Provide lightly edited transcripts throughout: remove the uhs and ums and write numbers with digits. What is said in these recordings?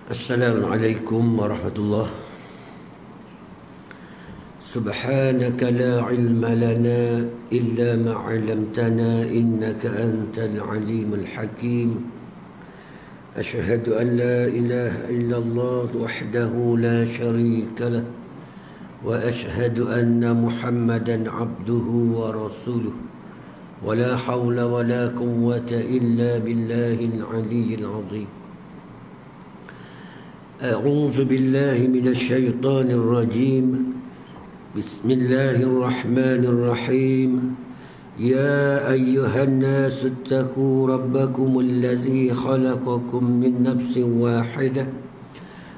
Assalamualaikum warahmatullahi. Subhanaka la ilma lana illa ma 'allamtana innaka antal alimul hakim. Ashhadu an la ilaha illallah wahdahu la sharika lah wa ashhadu anna Muhammadan abduhu wa rasuluh. Wala hawla wala quwwata illa billahil aliyyil azim. أعوذ بالله من الشيطان الرجيم بسم الله الرحمن الرحيم يا أيها الناس اتقوا ربكم الذي خلقكم من نفس واحدة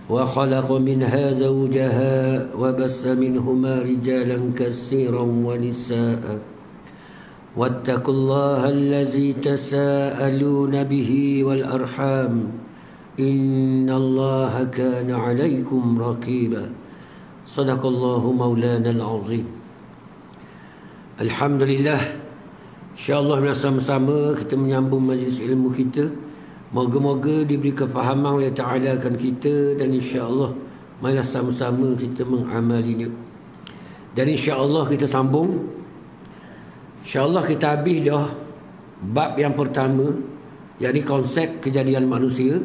وخلق منها زوجها وبث منهما رجالا كثيرا ونساء واتقوا الله الذي تساءلون به والأرحام إن الله كان عليكم رقيبا صدق الله مولانا العظيم. Alhamdulillah, insyaAllah bersama-sama kita menyambung majlis ilmu kita. Moga-moga diberi kefahaman oleh Ta'ala akan kita, dan insyaAllah marilah sama-sama kita mengamalinya. Dan insyaAllah kita sambung. InsyaAllah kita habis dah bab yang pertama, yakni konsep kejadian manusia.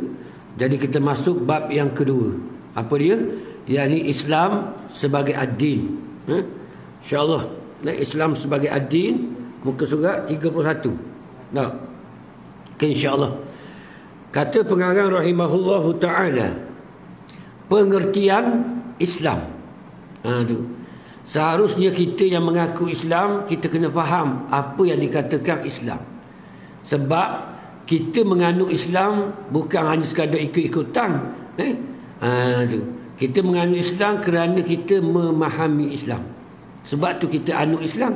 Jadi kita masuk bab yang kedua. Apa dia? Yakni Islam sebagai ad-din. InsyaAllah. Islam sebagai ad-din, muka surat 31. Nah. Okay, insyaAllah. Kata pengarang rahimahullahu ta'ala, pengertian Islam. Tu. Seharusnya kita yang mengaku Islam, kita kena faham apa yang dikatakan Islam. Sebab kita menganut Islam bukan hanya sekadar ikut-ikutan. Tu. Kita menganut Islam kerana kita memahami Islam. Sebab tu kita anut Islam.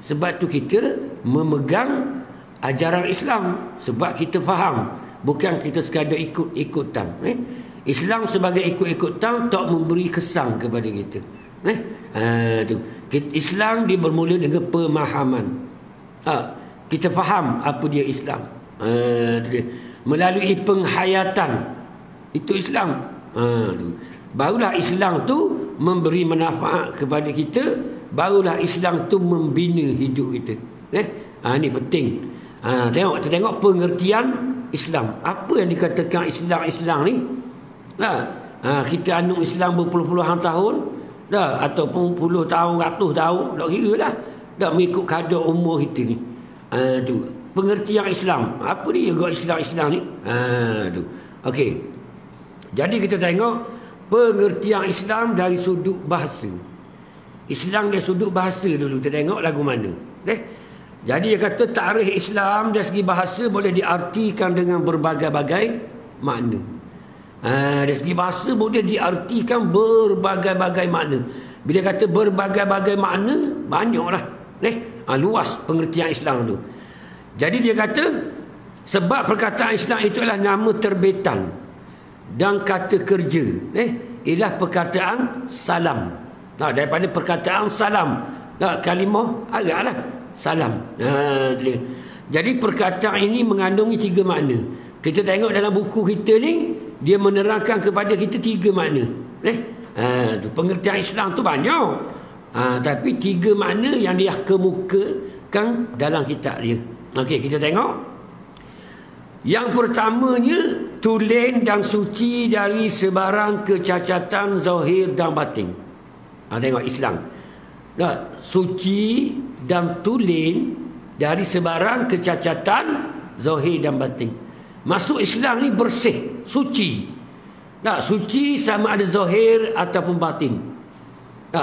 Sebab tu kita memegang ajaran Islam. Sebab kita faham. Bukan kita sekadar ikut-ikutan. Islam sebagai ikut-ikutan tak memberi kesan kepada kita. Tu. Islam dia bermula dengan pemahaman. Kita faham apa dia Islam. Melalui penghayatan, itu Islam. Barulah Islam tu memberi manfaat kepada kita. Barulah Islam tu membina hidup kita. Ini penting. Tengok pengertian Islam. Apa yang dikatakan Islam ni? Kita anut Islam berpuluh-puluhan tahun dah, ataupun puluh tahun, ratus tahun, tak kira dah. Tak mengikut kadar umur kita ni. Tu pengertian Islam. Apa dia juga Islam ni? Tu. Okey. Jadi kita tengok pengertian Islam dari sudut bahasa. Islam dari sudut bahasa dulu. Kita tengok lagu mana. Jadi dia kata tarikh Islam dari segi bahasa boleh diartikan dengan berbagai-bagai makna. Dari segi bahasa boleh diartikan berbagai-bagai makna. Bila kata berbagai-bagai makna, banyaklah. Luas pengertian Islam tu. Jadi dia kata sebab perkataan Islam itu adalah nama terbitan dan kata kerja. Ialah perkataan salam. Daripada perkataan salam. Kalimah agaklah salam. Jadi perkataan ini mengandungi 3 makna. Kita tengok dalam buku kita ni, dia menerangkan kepada kita 3 makna. Pengertian Islam tu banyak. Tapi 3 makna yang dia kemukakan dalam kitab dia. Okey, kita tengok. Yang pertamanya, tulen dan suci dari sebarang kecacatan zahir dan batin. Tengok Islam. Suci dan tulen dari sebarang kecacatan zahir dan batin. Masuk Islam ni bersih, suci. Suci sama ada zahir ataupun batin.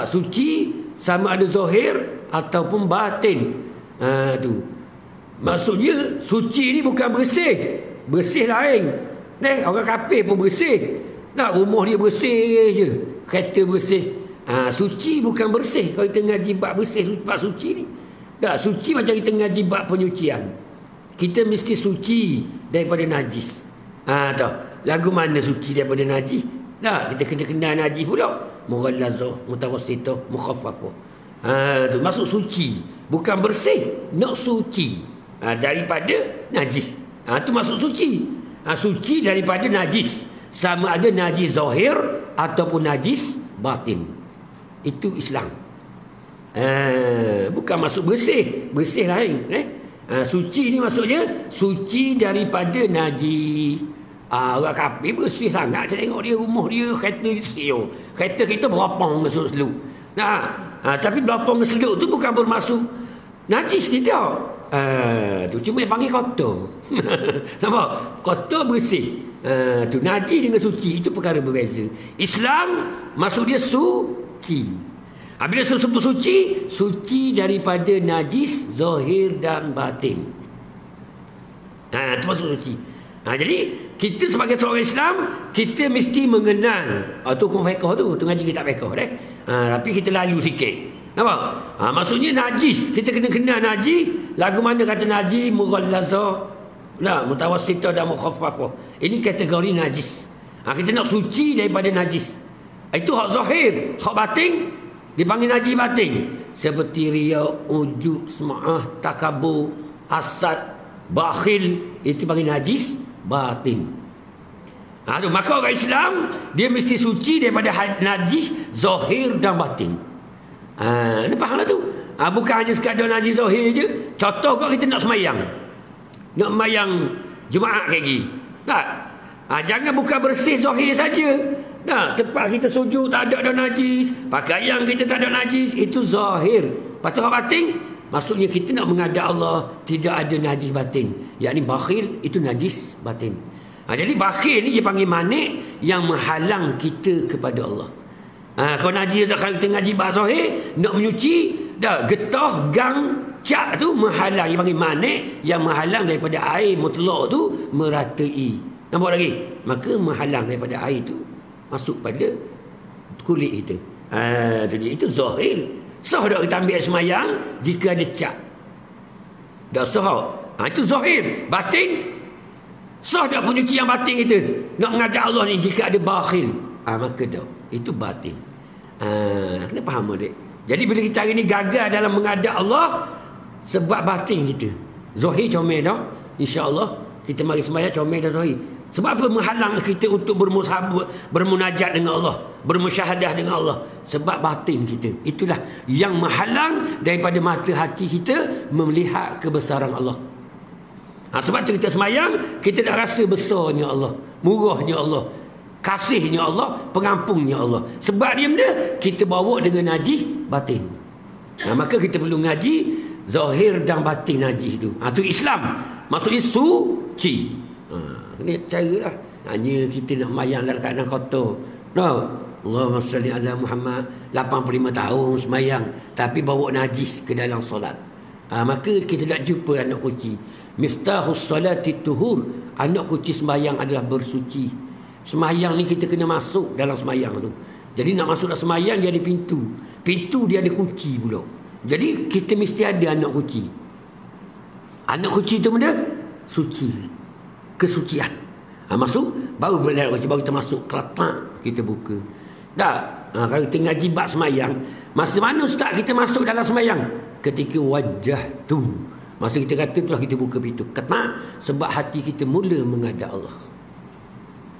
Suci sama ada zahir ataupun batin. Tu. Maksudnya suci ni bukan bersih. Bersih lain. Orang kafir pun bersih. Rumah dia bersih je. Kereta bersih. Suci bukan bersih. Kalau kita ngaji bab bersih, bab suci ni. Suci macam kita ngaji bab penyucian. Kita mesti suci daripada najis. Tahu. Lagu mana suci daripada najis? Kita kena kenal najis pula. Mughallazah, mutawassithah, mukhaffafah. Tu masuk suci. Bukan bersih, nak suci. Daripada najis. Itu masuk suci. Suci daripada najis. sama ada najis zahir ataupun najis batin. Itu Islam. Bukan masuk bersih. Bersih lain. Suci ni maksudnya suci daripada najis. Orang kafir bersih sangat. Saya tengok dia rumah dia kereta dia siul. Kereta kita berlapang ke seluk. Tapi berlapang ke seluk tu bukan bermaksud najis, tidak. Tu cuma yang panggil kotor. Nampak? Kotor bersih. Tu najis dengan suci itu perkara berbeza. Islam maksud dia suci. Bila sebut suci, suci daripada najis zahir dan batin. Itu maksud suci. Jadi kita sebagai seorang Islam, kita mesti mengenal tu hukum fiqh tu ngaji kitab fiqh tapi kita lalu sikit. Nampak? Maksudnya najis, kita kena kenal najis. Lagu mana kata najis, mughallazah, mutawassitah dan mukhaffafah. Ini kategori najis. Kita nak suci daripada najis. Itu hak zahir. Hak batin dipanggil najis batin. Seperti riya, ujub, sema'ah, takabur, hasad, bakhil, itu panggil najis batin. Maka orang Islam dia mesti suci daripada najis zahir dan batin. Ni faham lah tu. Bukan hanya sekadar najis zahir je. Contoh kalau kita nak semayang, nak semayang Jumaat kayak gini, tak? Jangan bukan bersih zahir saja. Tempat kita sujud tak ada najis, pakaian kita tak ada najis, itu zahir. Lepas tu batin, maksudnya kita nak menghadap Allah tidak ada najis batin. Yakni bakhil itu najis batin. Jadi bakhil ni dia panggil manik yang menghalang kita kepada Allah. Kalau najis kalau kita ngaji bahasa zahir, nak menyuci, dah getah, gang, cak tu menghalang. Dia panggil manik yang menghalang daripada air mutlak tu meratai. Nampak lagi? Maka menghalang daripada air tu masuk pada kulit itu. Itu zahir. Sah tak kita ambil semayang jika ada cak? Tak sah. Itu zahir. Batin, sah tak penyuci yang batin itu? Nak mengajak Allah ni jika ada bakhil. Maka tak. Itu batin. Kena faham adik. Jadi bila kita hari ni gagal dalam menghadap Allah, sebab batin kita. Zahir comel dah. InsyaAllah kita mari sembahyang comel dah zahir. Sebab apa menghalang kita untuk bermunajat dengan Allah, bermusyahadah dengan Allah? Sebab batin kita. Itulah yang menghalang daripada mata hati kita melihat kebesaran Allah. Sebab tu kita semayang, kita tak rasa besarnya Allah, murahnya Allah, kasihnya Allah, pengampunnya Allah. Sebab dia benda kita bawa dengan najis batin. Maka kita perlu ngaji zahir dan batin najis tu. Tu Islam. Maksudnya suci. Ini cara lah. Hanya kita nak mayang dalam keadaan kotor. Allahumma salli ala Muhammad. 85 tahun semayang, tapi bawa najis ke dalam solat. Maka kita tak jumpa anak kunci. Miftahus salati tuhur. Anak kunci semayang adalah bersuci. Semayang ni kita kena masuk dalam semayang tu. Jadi nak masuk dalam semayang dia ada pintu. Pintu dia ada kunci pula. Jadi kita mesti ada anak kunci. Anak kunci tu benda suci, kesucian. Masuk baru baru kita masuk kelatak kita buka. Kalau kita ngaji bab semayang, masa mana ustaz kita masuk dalam semayang? Ketika wajah tu, masa kita kata itulah kita buka pintu ketak, sebab hati kita mula menghadap Allah.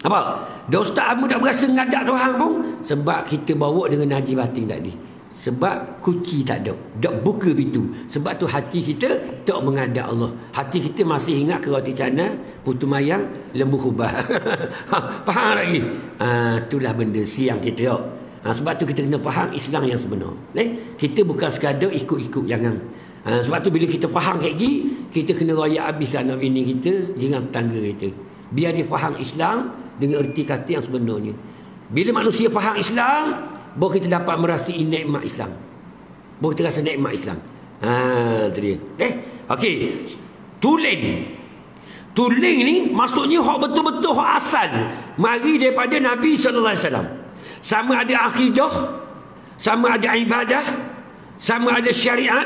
Apa? Dah ustaz kamu tak berasa menghadap Tuhan pun sebab kita bawa dengan najis batin tadi. Sebab kunci tak ada, tak buka pintu. Sebab tu hati kita tak menghadap Allah. Hati kita masih ingat ke roti canai, putu mayang, lembu kubah. Faham lagi? Itulah benda siang kita. Sebab tu kita kena faham Islam yang sebenar. Kita bukan sekadar ikut-ikut, jangan. Sebab tu bila kita faham kayak gini, kita kena raya habiskan anak bini kita dengan tangga kita. Biar dia faham Islam dengan erti kata yang sebenarnya. Bila manusia faham Islam, baru kita dapat merasai nikmat Islam. Baru kita rasa nikmat Islam. Itu dia. Okey. Tuling. Tuling ni maksudnya hak betul-betul hak asal. Mari daripada Nabi SAW. Sama ada akidah, sama ada ibadah, sama ada syariat,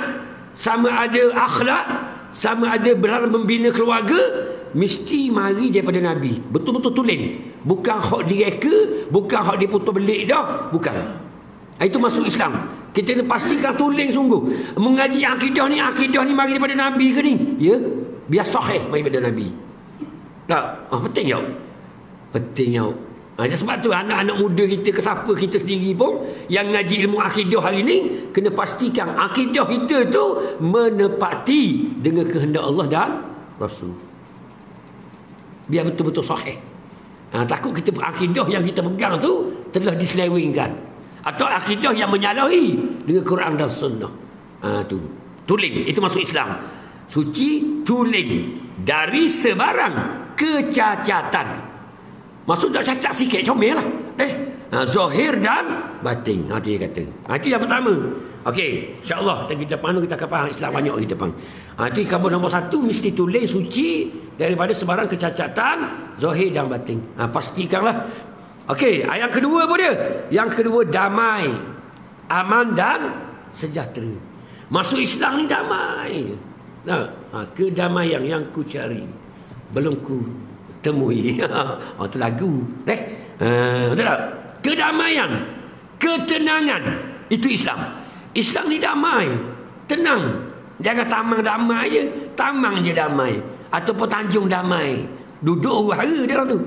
sama ada akhlak, sama ada berharap membina keluarga, mesti mari daripada Nabi. Betul-betul tulen. Bukan hak direka, bukan hak diputus belik dah, bukan. Itu masuk Islam. Kita kena pastikan tulen sungguh. Mengaji akidah ni mari daripada Nabi ke ni? Ya, biar sahih mari daripada Nabi. Tak? Penting tau. Penting tau. Sebab tu anak-anak muda kita, ke siapa kita sendiri pun yang ngaji ilmu akidah hari ni, kena pastikan akidah kita tu menepati dengan kehendak Allah dan Rasul. Biar betul-betul sahih. Takut kita akidah yang kita pegang tu telah diselewengkan, atau akidah yang menyalahi dengan Quran dan Sunnah. Tu tuling, itu masuk Islam. Suci, tuling dari sebarang kecacatan. Maksud tak cacat sikit, comel lah. Zahir dan batin. Dia kata. Itu yang pertama. Okey, insya-Allah kita depan kita akan faham Islam banyak di depan. Itu khabar nombor 1, mesti tulis suci daripada sebarang kecacatan zahir dan batin. Pastikanlah. Okey, yang kedua apa dia? Yang kedua, damai, aman dan sejahtera. Masuk Islam ni damai. Kedamaian yang ku cari belum ku temui. Itu lagu. Betul tak? Kedamaian, ketenangan, itu Islam. Islam ni damai, tenang. Jangan tamang damai je, tamang je damai, ataupun Tanjung damai. Duduk huru-hara dia orang tu.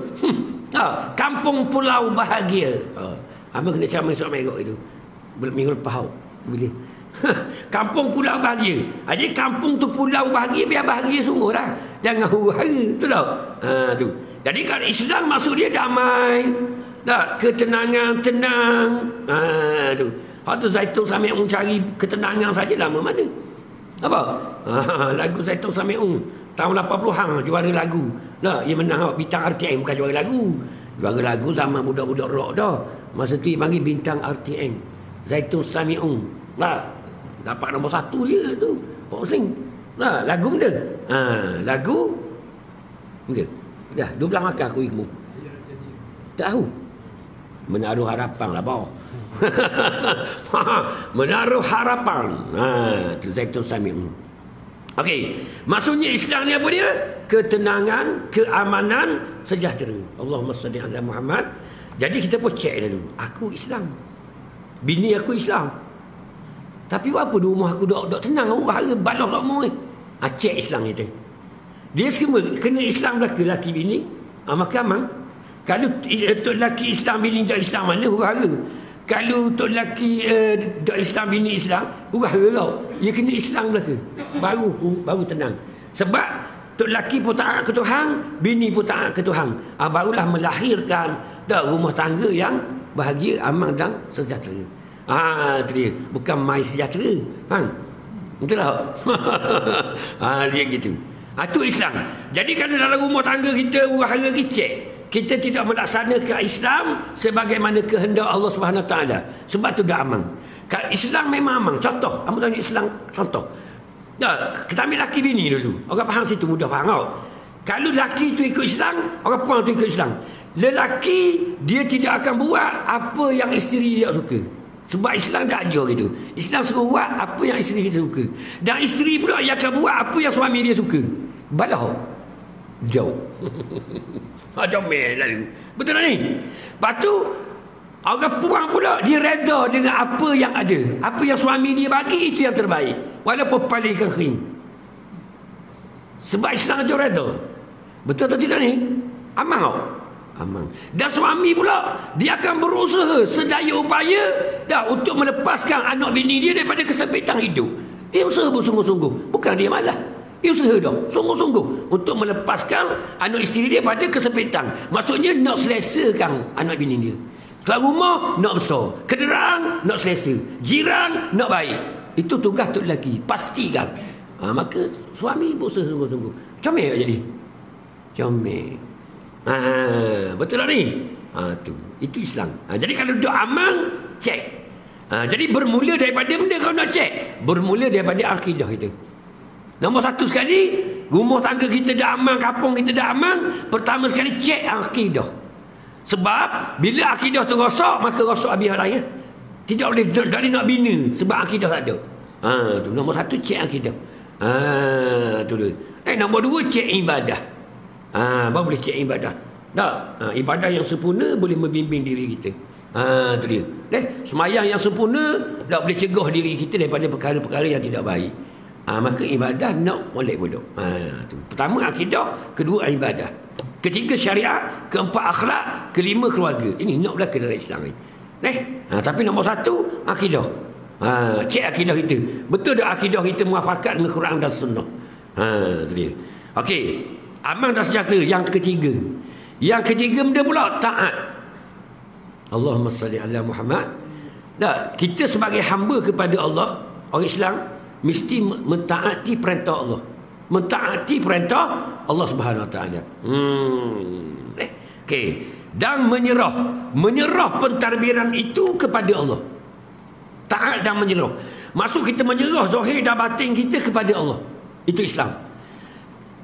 Kampung pulau bahagia. Abang kena ceramah esok merok itu. Minggu lepas bila kampung pulau bahagia. Jadi kampung tu pulau bahagia, biar bahagia sungguh lah. Jangan huru-hara. Betul tak? Tu. Jadi kalau Islam maksud dia damai, ketenangan, tenang. Tu. Lepas tu Zaitun Sami'un cari ketenangan saja, lama mana? Apa? Lagu Zaitun Sami'un tahun 80-an juara lagu. Ia menang bintang RTM, bukan juara lagu. Juara lagu zaman budak-budak rock dah. Masa tu dia panggil bintang RTM. Zaitun Sami'un. Dapat nombor 1 dia tu. Pak Muslim. Lagu benda. Lagu benda. Dah 12 makan aku ikut. Tak tahu. Menaruh harapan lah bawah. Menaruh harapan. Tu Zaitun Sami'un. Okey, maksudnya Islam ni apa dia? Ketenangan, keamanan, sejahtera. Allahumma salli ala Muhammad. Jadi kita pun cek dulu. Aku Islam. Bini aku Islam. Tapi apa di rumah aku dok tenang, huru-hara balah semua. Cek Islam kita. Dia semua kena Islam lelaki bini. Maka aman. Kalau tok lelaki Islam bini tak Islam mana huru-hara. Kalau tok lelaki tak Islam bini Islam, huru-hara kau. Dia kena Islam belaka. Baru tenang. Sebab tok lelaki pun taat ke Tuhan, bini pun taat ke Tuhan. Barulah melahirkan rumah tangga yang bahagia, aman dan sejahtera. Itu dia. Bukan mai sejahtera. Betul tak? Dia gitu. Itu Islam. Jadi kalau dalam rumah tangga kita huru-hara kecek, kita tidak melaksanakan Islam sebagaimana kehendak Allah Subhanahu Wa Taala. Sebab tu dah aman. Kalau Islam memang aman. Contoh, kamu tanya Islam contoh. Kita ambil laki bini dulu. Orang faham situ, mudah faham tau. Kalau laki tu ikut Islam, orang perempuan tu ikut Islam. Lelaki dia tidak akan buat apa yang isteri dia suka. Sebab Islam dah ajar gitu. Islam suruh buat apa yang isteri kita suka. Dan isteri pula yang akan buat apa yang suami dia suka. Balah jauh. Comel lalu. Betul tak ni? Lepas tu orang puang pula dia reda dengan apa yang ada. Apa yang suami dia bagi itu yang terbaik. Walaupun paling kering. Sebab Islam ajar reda. Betul atau tidak ni? Aman tak? Aman. Dan suami pula dia akan berusaha sedaya upaya untuk melepaskan anak bini dia daripada kesempitan hidup. Dia usaha bersungguh-sungguh. Bukan dia malah. Dia usaha dah sungguh-sungguh untuk melepaskan anak isteri dia pada kesempitan. Maksudnya nak selesakan anak bini dia. Kalau rumah nak besar, kenderaan nak selesa, jiran nak baik. Itu tugas tu lelaki. Pastikan. Maka suami berusaha sungguh-sungguh. Comel tak jadi? Comel. Betul tak ni? Itu Islam. Jadi kalau duduk aman, cek. Jadi bermula daripada benda kau nak cek. Bermula daripada akidah kita. Nombor 1 sekali, rumah tangga kita dah aman, kampung kita dah aman. Pertama sekali cek akidah. Sebab bila akidah tu rosak, maka rosak habis orang lain. Tidak boleh tak nak bina sebab akidah tak ada. Tu nombor 1 cek akidah. Tu dia. Nombor 2 cek ibadah. Baru boleh cek ibadah. Ibadah yang sempurna boleh membimbing diri kita. Tu dia. Semayang yang sempurna tak boleh cegah diri kita daripada perkara-perkara yang tidak baik. Maka ibadah nak molek bodoh. Tu. Pertama akidah, kedua ibadah. Ketiga syariat, keempat akhlak, kelima keluarga. Ini nak belaka dalam Islam ni. Tapi nombor satu, akidah. Cek akidah kita. Betul tak akidah kita muafakat dengan Quran dan Sunnah? Itu dia. Okey. Aman dan sejahtera yang ketiga. Yang ketiga benda pula taat. Allahumma salli ala Muhammad. Kita sebagai hamba kepada Allah, orang Islam mesti mentaati perintah Allah. Mentaati perintah Allah Subhanahu Wa Taala. Okey. Dan menyerah pentadbiran itu kepada Allah. Taat dan menyerah. Maksud kita menyerah zahir dan batin kita kepada Allah. Itu Islam.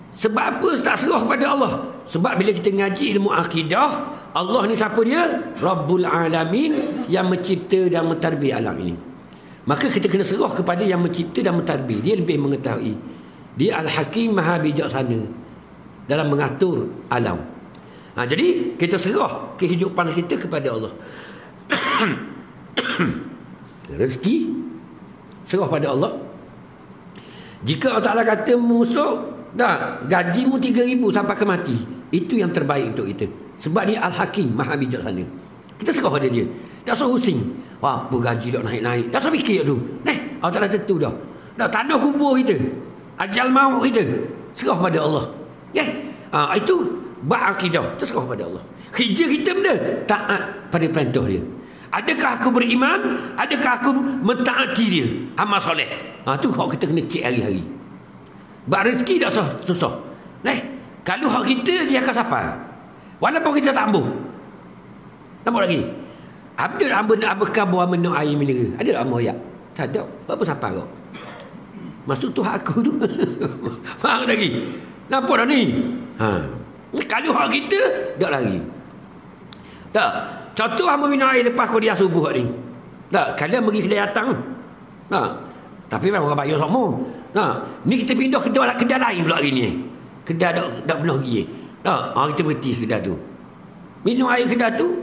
Sebab apa tak serah kepada Allah? Sebab bila kita ngaji ilmu akidah, Allah ni siapa dia? Rabbul Alamin, yang mencipta dan mentadbir alam ini. Maka kita kena serah kepada yang mencipta dan mentadbir. Dia lebih mengetahui. Dia Al-Hakim, Maha Bijaksana dalam mengatur alam. Jadi kita serah kehidupan kita kepada Allah. Rezeki serah pada Allah. Jika Allah Ta'ala kata musuh, gajimu 3,000 sampai ke mati, itu yang terbaik untuk kita. Sebab dia Al-Hakim, Maha Bijaksana. Kita serah pada dia. Tak usah pusing. Wah, apa gaji dah naik-naik. Tak usah fikir tu. Allah Ta'ala tentu dah. Tanah kubur kita, ajal maut kita, serah pada Allah. Itu bab akidah, kita serah pada Allah. Kerja kita benda taat pada perintah dia. Adakah aku beriman? Adakah aku mentaati dia? Amal soleh. Tu hak kita kena cek hari-hari. Bab rezeki tak susah. Kalau hak kita, dia akan sampai. Walaupun kita tak ambuh. Nampak lagi? Ada abekah buah minum air mineral. Ada tak ambuh ayat? Tak ada. Apa sampai kau? Maksud tu hak aku tu. Faham lagi? Nampak tak ni? Kalau hak kita, tak lagi. Tak. Contoh hamba minum air lepas kuliah subuh ni. Tak. Kalian pergi kedai datang. Tapi memang orang bayar semua. Ni kita pindah kedai lain pula hari ni. Kedai dak pernah pergi. Kita berhenti kedai tu. Minum air kedai tu,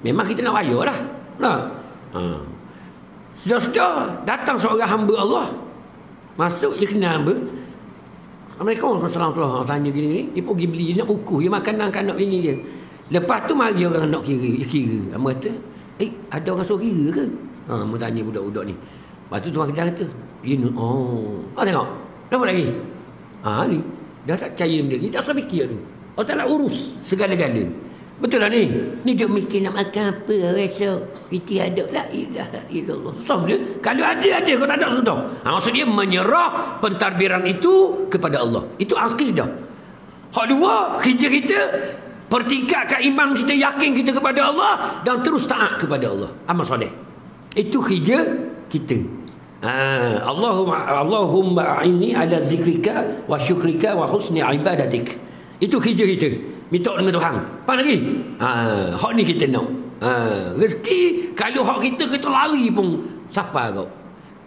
memang kita nak bayar lah. Sudah datang seorang hamba Allah. Masuk, dia kenal hamba. Assalamualaikum warahmatullahi wabarakatuh. Tanya gini-gini. Dia pergi beli, dia nak ukur. Dia makan kanak bini dia. Lepas tu mari orang nak kira. Dia kira. Hamba kata, ada orang suruh kira ke? Hamba tanya budak-budak ni. Lepas tu tuan kedai kata, tengok. Nampak lagi? Ni. Dah tak percaya benda ni. Tak usah fikir tu. Allah Ta'ala urus segala-gala. Betul lah ni? Ni dia mikir nak makan apa esok. Itu ada. La ilaha illallah. Susah dia. Kalau ada. Kau tak ada sudah. Maksud dia menyerah pentadbiran itu kepada Allah. Itu akidah. Hak dua, kerja kita pertingkatkan iman kita, yakin kita kepada Allah, dan terus taat kepada Allah. Amal soleh. Itu kerja kita. Allahumma a'inni ala zikrika wa syukrika wa husni ibadatik. Itu kerja kita. Minta dengan Tuhan. Faham lagi? Hak ni kita nak. Rezeki, kalau hak kita lari pun siapa kau?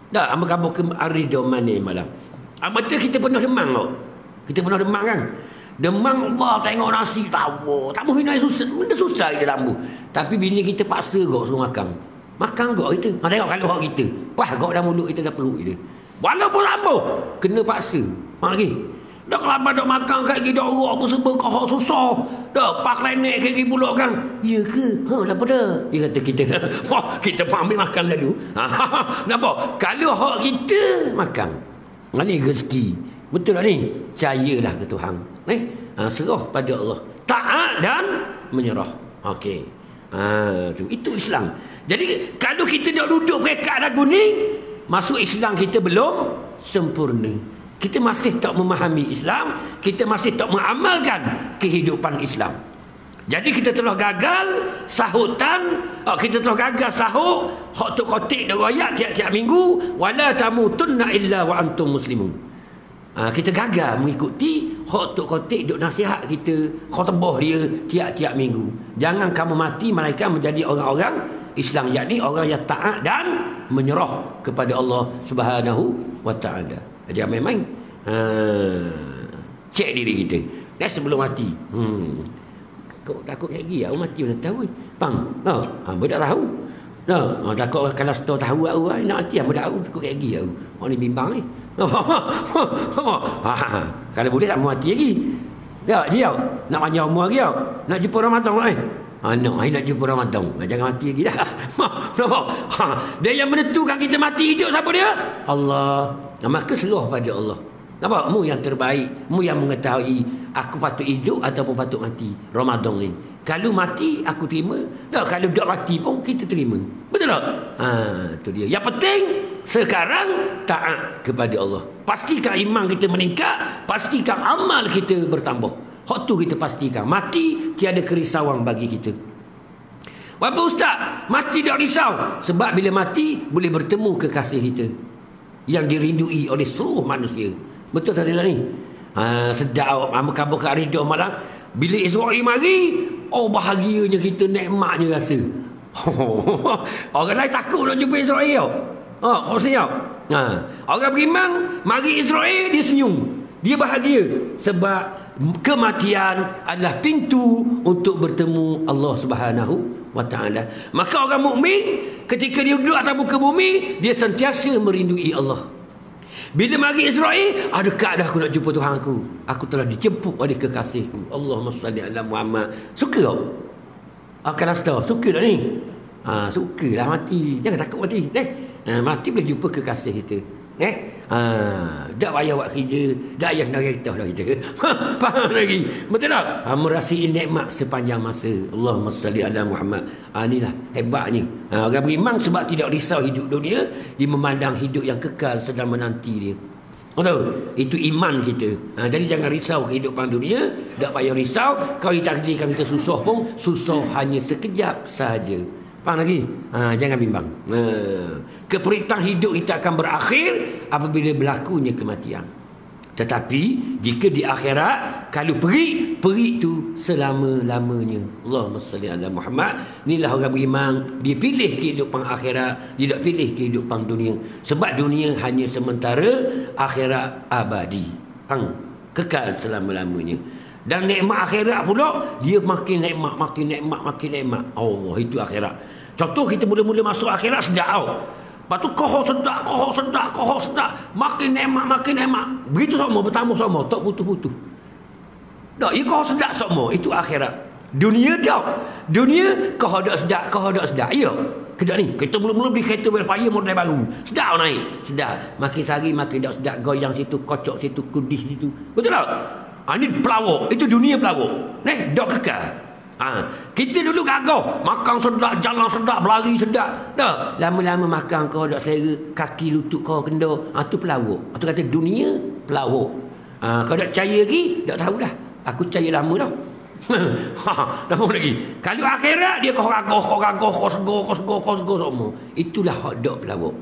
Tak, amba kabur ke arido mani malam. Amba tu kita pernah demam kau. Kita pernah demam kan? Demam Allah tengok nasi tahu. Tak mau hina susah. Benda susah kita lambu. Tapi bini kita paksa kau suruh makan. Makan kau kita. Tengok kalau hak kita. Pah kau dalam mulut kita ke perut kita. Walaupun lambu, kena paksa. Faham lagi? Dah kelapa dah makan kat gigi dah urut apa sebab kau hak susah. Dah pak lain kat gigi pulak kan. Ya ke? Dah pada. Dia kata kita. Wah, kita ambil makan lalu. Nampak? Kalau hak kita makan. Ini rezeki. Betul tak ni? Percayalah ke Tuhan. Serah pada Allah. Taat dan menyerah. Okey. Itu Islam. Jadi kalau kita dah duduk pekat lagu ni, masuk Islam kita belum sempurna. Kita masih tak memahami Islam, kita masih tak mengamalkan kehidupan Islam. Jadi kita telah gagal sahutan, kita telah gagal sahut hak tu khotik dan ayat tiap-tiap minggu, wala tamutunna illa wa antum muslimun. Kita gagal mengikuti hak tu khotik duk nasihat kita, khutbah dia tiap-tiap minggu. Jangan kamu mati melainkan menjadi orang-orang Islam, yakni orang yang taat dan menyerah kepada Allah Subhanahu wa taala. Jangan main-main. Cek diri kita. Dah sebelum mati. Kau takut kayak gini, aku mati mana tahu. Bang. Aku tak tahu. Takut kalau setor tahu aku nak mati, aku tak tahu. Takut kayak gini aku. Orang ni bimbang ni. Kalau boleh tak mau mati lagi. Ya, dia nak panjang umur lagi tau. Nak jumpa Ramadan lah nak jumpa Ramadan. Jangan mati lagi dah. Nampak? Dia yang menentukan kita mati hidup siapa dia? Allah. Maka serah pada Allah. Nampak? Mu yang terbaik, mu yang mengetahui aku patut hidup ataupun patut mati Ramadan ni. Kalau mati aku terima, kalau tak mati pun kita terima. Betul tak? Itu dia. Yang penting sekarang taat kepada Allah. Pastikan iman kita meningkat, pastikan amal kita bertambah. Hak tu kita pastikan. Mati tiada kerisauan bagi kita. Apa ustaz? Mati tak risau. Sebab bila mati boleh bertemu kekasih kita yang dirindui oleh seluruh manusia. Betul tak ni? Sedap kabar kat radio malam. Bila Israel mari, bahagianya kita, nikmatnya rasa. Orang lain takut nak jumpa Israel. Kau senyap. Orang beriman mari Israel, dia senyum. Dia bahagia sebab kematian adalah pintu untuk bertemu Allah Subhanahu wa taala. Maka orang mukmin ketika dia duduk atas muka bumi, dia sentiasa merindui Allah. Bila mari Israel, dekat dah aku nak jumpa Tuhan aku. Aku telah dijemput oleh kekasihku. Allahumma salli ala Muhammad. Suka tak? Akan rasa suka tak ni? Sukalah mati. Jangan takut mati. Mati boleh jumpa kekasih kita. Tak payah buat kerja, tak payah nak kereta dah kita. Faham lagi? Betul tak? Merasai nikmat sepanjang masa. Allahumma salli ala Muhammad. Inilah hebatnya. Orang beriman sebab tidak risau hidup dunia, dia memandang hidup yang kekal sedang menanti dia. Betul? Itu iman kita. Jadi jangan risau kehidupan dunia, tak payah risau. Kalau ditakdirkan kita susah pun, susah hanya sekejap sahaja. Faham lagi? Jangan bimbang. Keperitan hidup kita akan berakhir apabila berlakunya kematian. Tetapi jika di akhirat, kalau perik tu selama-lamanya. Allahumma salli ala Muhammad. Inilah orang beriman, dia pilih kehidupan akhirat, dia tak pilih kehidupan dunia. Sebab dunia hanya sementara, akhirat abadi. Kekal selama-lamanya. Dan nikmat akhirat pula, dia makin nikmat, makin nikmat, makin nikmat. Allah, itu akhirat. Contoh kita mula-mula masuk akhirat sedap tau. Lepas tu kohor sedap. Makin nikmat, makin nikmat. Begitu semua, bertambah semua. Tak putus-putus. Tak, ia kohor sedap semua. Itu akhirat. Dunia tak. Dunia, kohor tak sedap. Ya. Kejap ni, kita mula-mula beli kereta Welfare model baru. Sedap naik. Sedap. Makin sehari, makin tak sedap. Goyang situ, kocok situ, kudis situ. Betul tak? Ini pelawak. Itu dunia pelawak. Dah kekal. Kita dulu gagah, makan sedap, jalan sedap, berlari sedap. Dah lama-lama makan kau dak selera, kaki lutut kau kena. Tu pelawak. Itu kata dunia pelawak. Kau dak percaya lagi, dak tahu dah. Aku percaya lama dah. Dah mau lagi. Kalau akhirat dia kau gagah, kau sego semua. Itulah hak dak pelawak.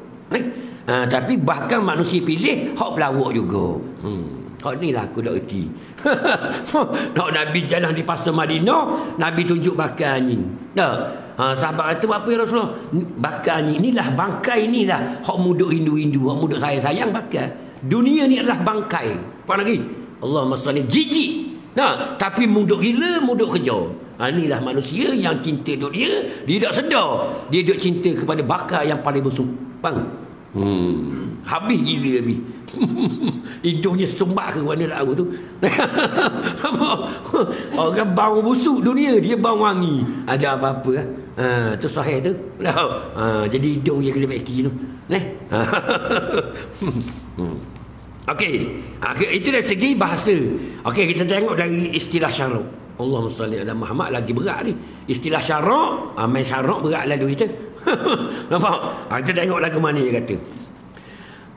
Tapi bahkan manusia pilih hak pelawak juga. Kau ni lah aku dah erti. Nak Nabi jalan di pasar Madinah, Nabi tunjuk bakar anjing. Sahabat kata apa ya Rasulullah? Bakar anjing. Inilah bangkai, inilah hak muduk rindu-rindu, hak muduk sayang bakar. Dunia ni adalah bangkai. Apa lagi? Allahumma salli, jijik. Tapi muduk gila, muduk kerja. Inilah manusia yang cinta dunia, dia tak sedar. Dia duk cinta kepada bakar yang paling busuk. Bang. Habis gila habis. Hidupnya sumbat ke mana tak tahu tu. Orang bau busuk dunia, dia bau wangi. Ada apa-apa tu sahih tu. Jadi hidung dia kena baiki tu. Okey. Itu dari segi bahasa. Okey, kita tengok dari istilah syarak. Allahumma salli ala Muhammad, lagi berat ni. Istilah syarak, main syarak berat lalu kita. Nampak? Kita tengok lagu mana dia kata.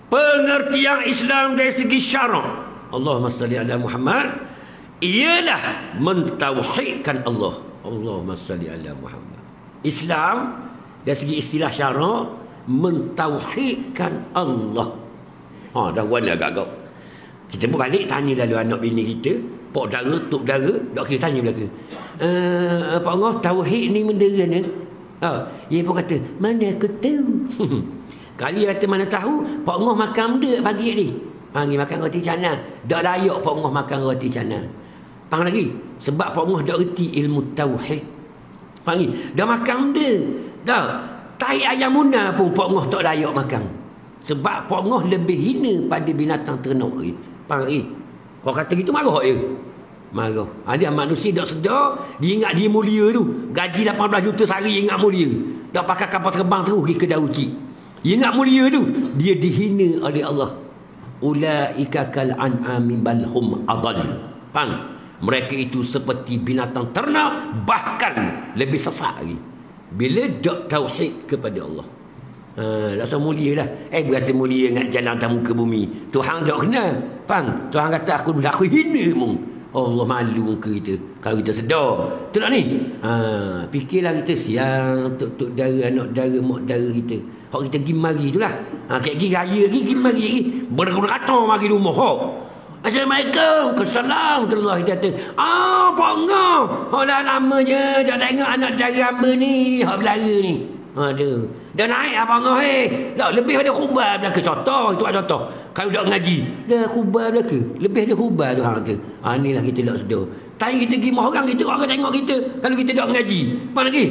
Pengertian Islam dari segi syarak, Allahumma salli ala Muhammad, ialah mentauhidkan Allah. Allahumma salli ala Muhammad. Islam dari segi istilah syarak, mentauhidkan Allah. Dah warna agak-agak. Kita pun balik tanya lalu anak bini kita, pak dara, tok dara, dak kita tanya belaka. Pak Allah, tauhid ni benda ni. Dia pun kata, mana aku tahu. Kali kata mana tahu, Pak Ngoh makan benda pagi ni. Panggil makan roti canai. Tak layak Pak Ngoh makan roti canai. Faham lagi? Sebab Pak Ngoh tak erti ilmu tauhid. Panggil, dah makan benda. Dah. Tai ayam muna pun Pak Ngoh tak layak makan. Sebab Pak Ngoh lebih hina pada binatang ternak lagi. Faham lagi? Kau kata gitu marah je. marah. Dia manusia tak sedar, dia ingat dia mulia tu. Gaji 18 juta sehari ingat mulia. Dak pakai kapal terbang terus pergi ke Dauci. Dia ingat mulia tu, dia dihina oleh Allah. Ulaika kal an'ami bal hum adall. Faham? Mereka itu seperti binatang ternak, bahkan lebih sesat lagi. Bila tak tauhid kepada Allah. Rasa mulia lah. Berasa mulia ingat jalan atas muka bumi. Tuhan tak kenal. Faham? Tuhan kata aku hina mu. Allah malu muka kita. Kalau kita sedar. Betul tak ni? Fikirlah kita siang tok dara, anak dara, mak dara kita. Hak kita pergi mari tu lah. Kayak pergi raya lagi, pergi mari lagi. Berkata mari rumah. Assalamualaikum. Assalamualaikum. Kita kata, Pak Ngah. Dah lama je. Tak tengok anak dara hamba ni. Hak belara ni. Aduh. Dah naik Abang Ngah dah lebih pada khubar belaka. Contoh, itu contoh. Kalau tak ngaji, dah khubar belaka. Lebih ada khubar tu hang kata. Inilah kita tak sedar. Tanya kita pergi orang kita, orang tengok kita. Kalau kita tak ngaji, mana lagi?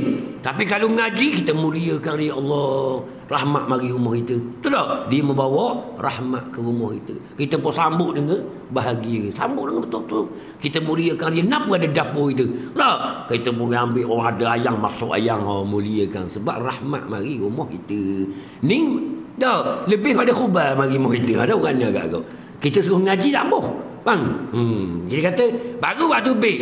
Tapi kalau ngaji, kita muliakan dia Allah. Rahmat mari rumah kita. Betul tak? Dia membawa rahmat ke rumah kita. Kita pun sambut dengan bahagia. Sambut dengan betul-betul. Kita muliakan dia. Kenapa ada dapur kita? Tak? Kita boleh ambil orang ada ayam, masuk ayam. Muliakan. Sebab rahmat mari rumah kita. Ni, tak? Lebih pada khubar mari rumah kita. Ada orang ni agak-agak. Kita suruh ngaji tak apa. Bang. Dia kata, baru waktu baik.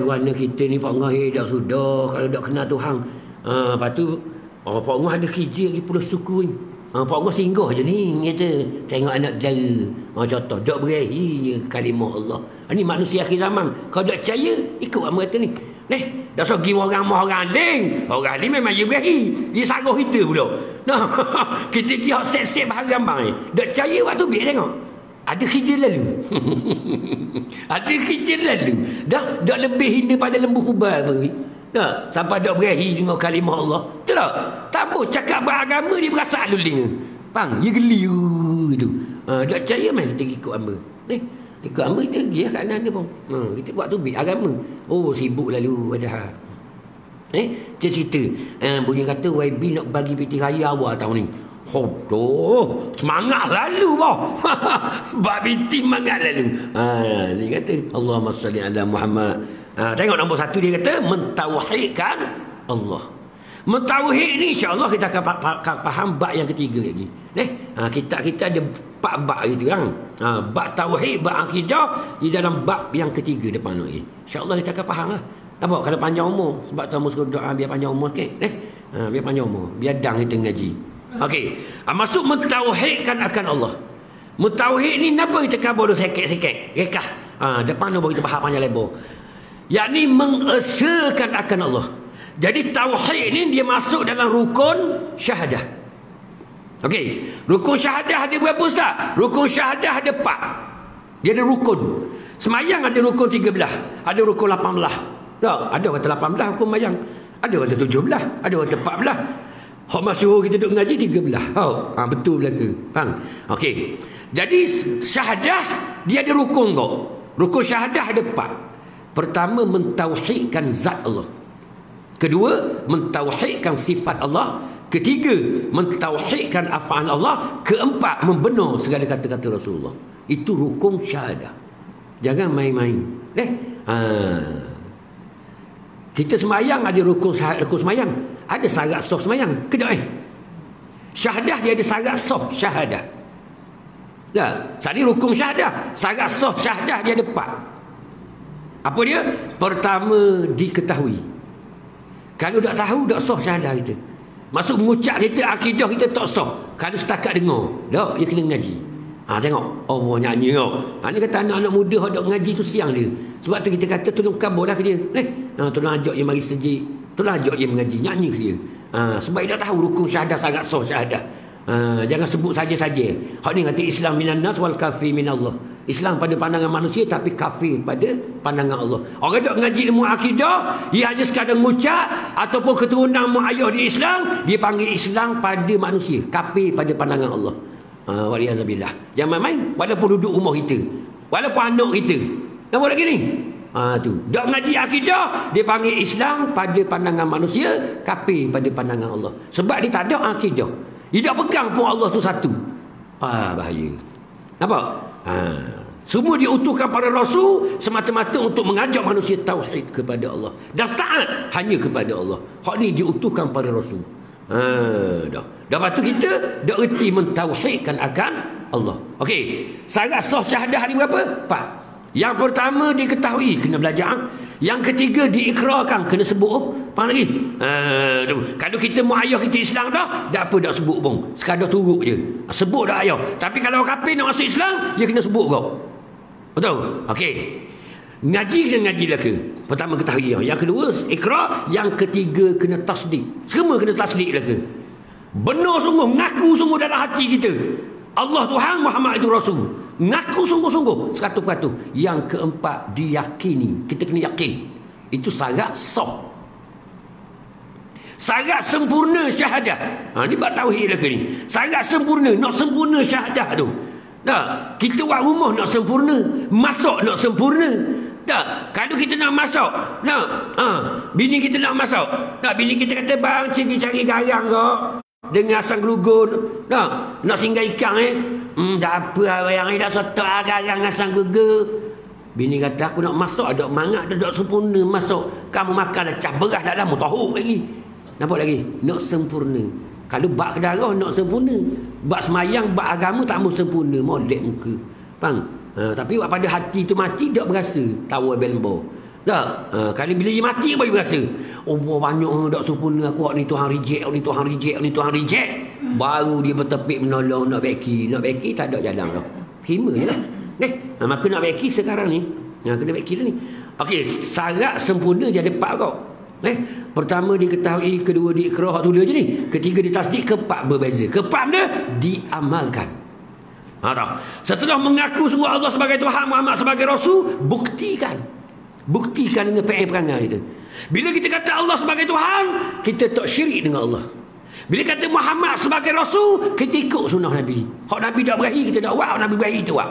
Warna kita ni Pak Ngah dah sudah. Kalau tak kenal Tuhan. Lepas tu, Pak Ngah ada kerja lagi puluh suku ni. Pak Ngah singgah je ni. Kata, tengok anak jara. Contoh, tak berakhirnya kalimah Allah. Ini manusia akhir zaman. Kalau tak percaya, ikut apa kata ni. Dah so pergi orang lain. Orang ni memang dia berakhir. Dia saruh kita pula. Nah, kita pergi set-set bahagian bang ni. Tak percaya waktu biar tengok. Ada kerja lalu. Ada kerja lalu. Dah lebih hina pada lembu khubar pun. Dah sampai dah berakhir dengan kalimah Allah. Betul tak? Tak apa cakap beragama dia berasa luling. Bang, dia geli gitu. Tak percaya mai kita ikut hamba. Ikut hamba kita pergi kat kanan dia pun. Kita buat tu agama. Sibuk lalu ada. Dia cerita. Bunyi kata YB nak bagi peti raya awal tahun ni. Semangat lalu boh. Bab binti semangat lalu. Ni kata Allahumma salli ala Muhammad. Tengok nombor 1 dia kata mentauhidkan Allah. Mentauhid ni insya-Allah kita akan faham bab yang ketiga lagi. Kita ada 4 bab gitu kan. Bab tauhid, bab akidah di dalam bab yang ketiga depan ni. Insya-Allah kita akan faham lah. Nampak kalau panjang umur sebab tamu suruh doa biar panjang umur sikit. Biar panjang umur, biar dang kita ngaji. Okey, masuk mentauhidkan akan Allah. Mentauhid ni kenapa kita kabur sikit-sikit? Rekah. Depan ni baru kita faham panjang lebar. Yakni mengesakan akan Allah. Jadi tauhid ni dia masuk dalam rukun syahadah. Okey, rukun syahadah ada berapa ustaz? Rukun syahadah ada 4. Dia ada rukun. Semayang ada rukun 13, ada rukun 18. Tak, ada kata 18 rukun mayang. Ada kata 17, ada kata 14. Hak masyhur kita duk ngaji 13. Betul belaka. Faham? Okey. Jadi syahadah dia ada rukun kau. Rukun syahadah ada 4. Pertama mentauhidkan zat Allah. Kedua mentauhidkan sifat Allah. Ketiga mentauhidkan af'al Allah. Keempat membenar segala kata-kata Rasulullah. Itu rukun syahadah. Jangan main-main. Kita semayang ada rukun semayang. Ada syarat sah semayang. Kedok syahadah dia ada syarat sah syahadah. Tadi rukun syahadah. Syarat sah syahadah dia ada 4. Apa dia? Pertama diketahui. Kalau tak tahu tak sah syahadah kita. Masuk mengucap kita akidah kita tak sah. Kalau setakat dengar, tak dia kena ngaji. Tengok. Allah nyanyi kau. Ni kata anak-anak muda hok dok ngaji tu siang dia. Sebab tu kita kata tolong kabarlah ke dia. Tolong ajak dia mari sejik. Tolong ajak dia mengaji, nyanyi ke dia. Sebab dia tak tahu rukun syahadah sangat sah syahadah. Jangan sebut saja-saja. Hak ni kata Islam minan nas wal kafir minallah. Islam pada pandangan manusia tapi kafir pada pandangan Allah. Orang dok ngaji ilmu akidah, dia hanya sekadar mengucap ataupun keturunan mak ayah di Islam, dia panggil Islam pada manusia, kafir pada pandangan Allah. Waliyazabillah. Jangan main walaupun duduk rumah kita, walaupun anak kita. Nampak lagi ni? Tu. Dak ngaji akidah, dia panggil Islam pada pandangan manusia, kafir pada pandangan Allah. Sebab dia tak ada akidah. Dia tak pegang pun Allah tu satu. Bahaya. Nampak? Semua diutuhkan para rasul semata-mata untuk mengajak manusia tauhid kepada Allah dan taat hanya kepada Allah. Hak ni diutuhkan para rasul. Dah. Lepas tu kita dah erti mentauhidkan akan Allah. Okey. Syarat sah syahadah ni berapa? 4. Yang pertama diketahui, kena belajar. Yang ketiga diikrarkan, kena sebut. Faham lagi? Tu. Kalau kita mau ayah kita Islam dah, tak apa dak sebut pun. Sekadar turut je. Sebut dah ayah. Tapi kalau orang kafir nak masuk Islam, dia kena sebut kau. Betul? Okey. Ngaji kena ngaji lah ke? Pertama ketahui. Yang kedua ikrar, yang ketiga kena tasdik. Semua kena tasdik lah ke? Benar sungguh, ngaku sungguh dalam hati kita. Allah Tuhan, Muhammad itu Rasul. Ngaku sungguh-sungguh 100%. Yang keempat diyakini. Kita kena yakin. Itu syarat sah. Syarat sempurna syahadah. Ni bab tauhid lah ke ni. Syarat sempurna, nak sempurna syahadah tu. Tak, kita buat rumah nak sempurna, masak nak sempurna. Tak, kalau kita nak masak, bini kita nak masak. Tak, bini kita kata bang cari garang kau dengan asam glugun. Tak, nak singgah ikan dah apa yang dah setok garang asam glugun. Bini kata aku nak masak ada mangat dah sempurna masak. Kamu makan dah cap beras dah lama tahu lagi. Nampak lagi? Nak sempurna. Kalau bak kedarah nak sempurna, bak semayang, bak agama tak mau sempurna, modek muka. Faham? Tapi pada hati tu mati tak berasa tawa belbo. Tak? Kalau bila dia mati baru berasa. Oh banyak tak sempurna aku, ni Tuhan reject, ni Tuhan reject, ni Tuhan reject. Baru dia bertepik menolong nak beki. Nak beki tak ada jalan dah. Terima je lah. Maka nak beki sekarang ni. Kena beki lah ni. Okey, syarat sempurna dia ada 4 kau. Pertama diketahui, kedua diikrar, tu dia je ni. Ketiga ditasdik, keempat berbeza. Keempat dia diamalkan. Setelah mengaku sungguh Allah sebagai Tuhan, Muhammad sebagai Rasul, buktikan. Buktikan dengan perangai kita. Bila kita kata Allah sebagai Tuhan, kita tak syirik dengan Allah. Bila kata Muhammad sebagai Rasul, kita ikut sunnah Nabi. Hak Nabi tak berahi, kita tak buat. Hak Nabi berahi, kita buat.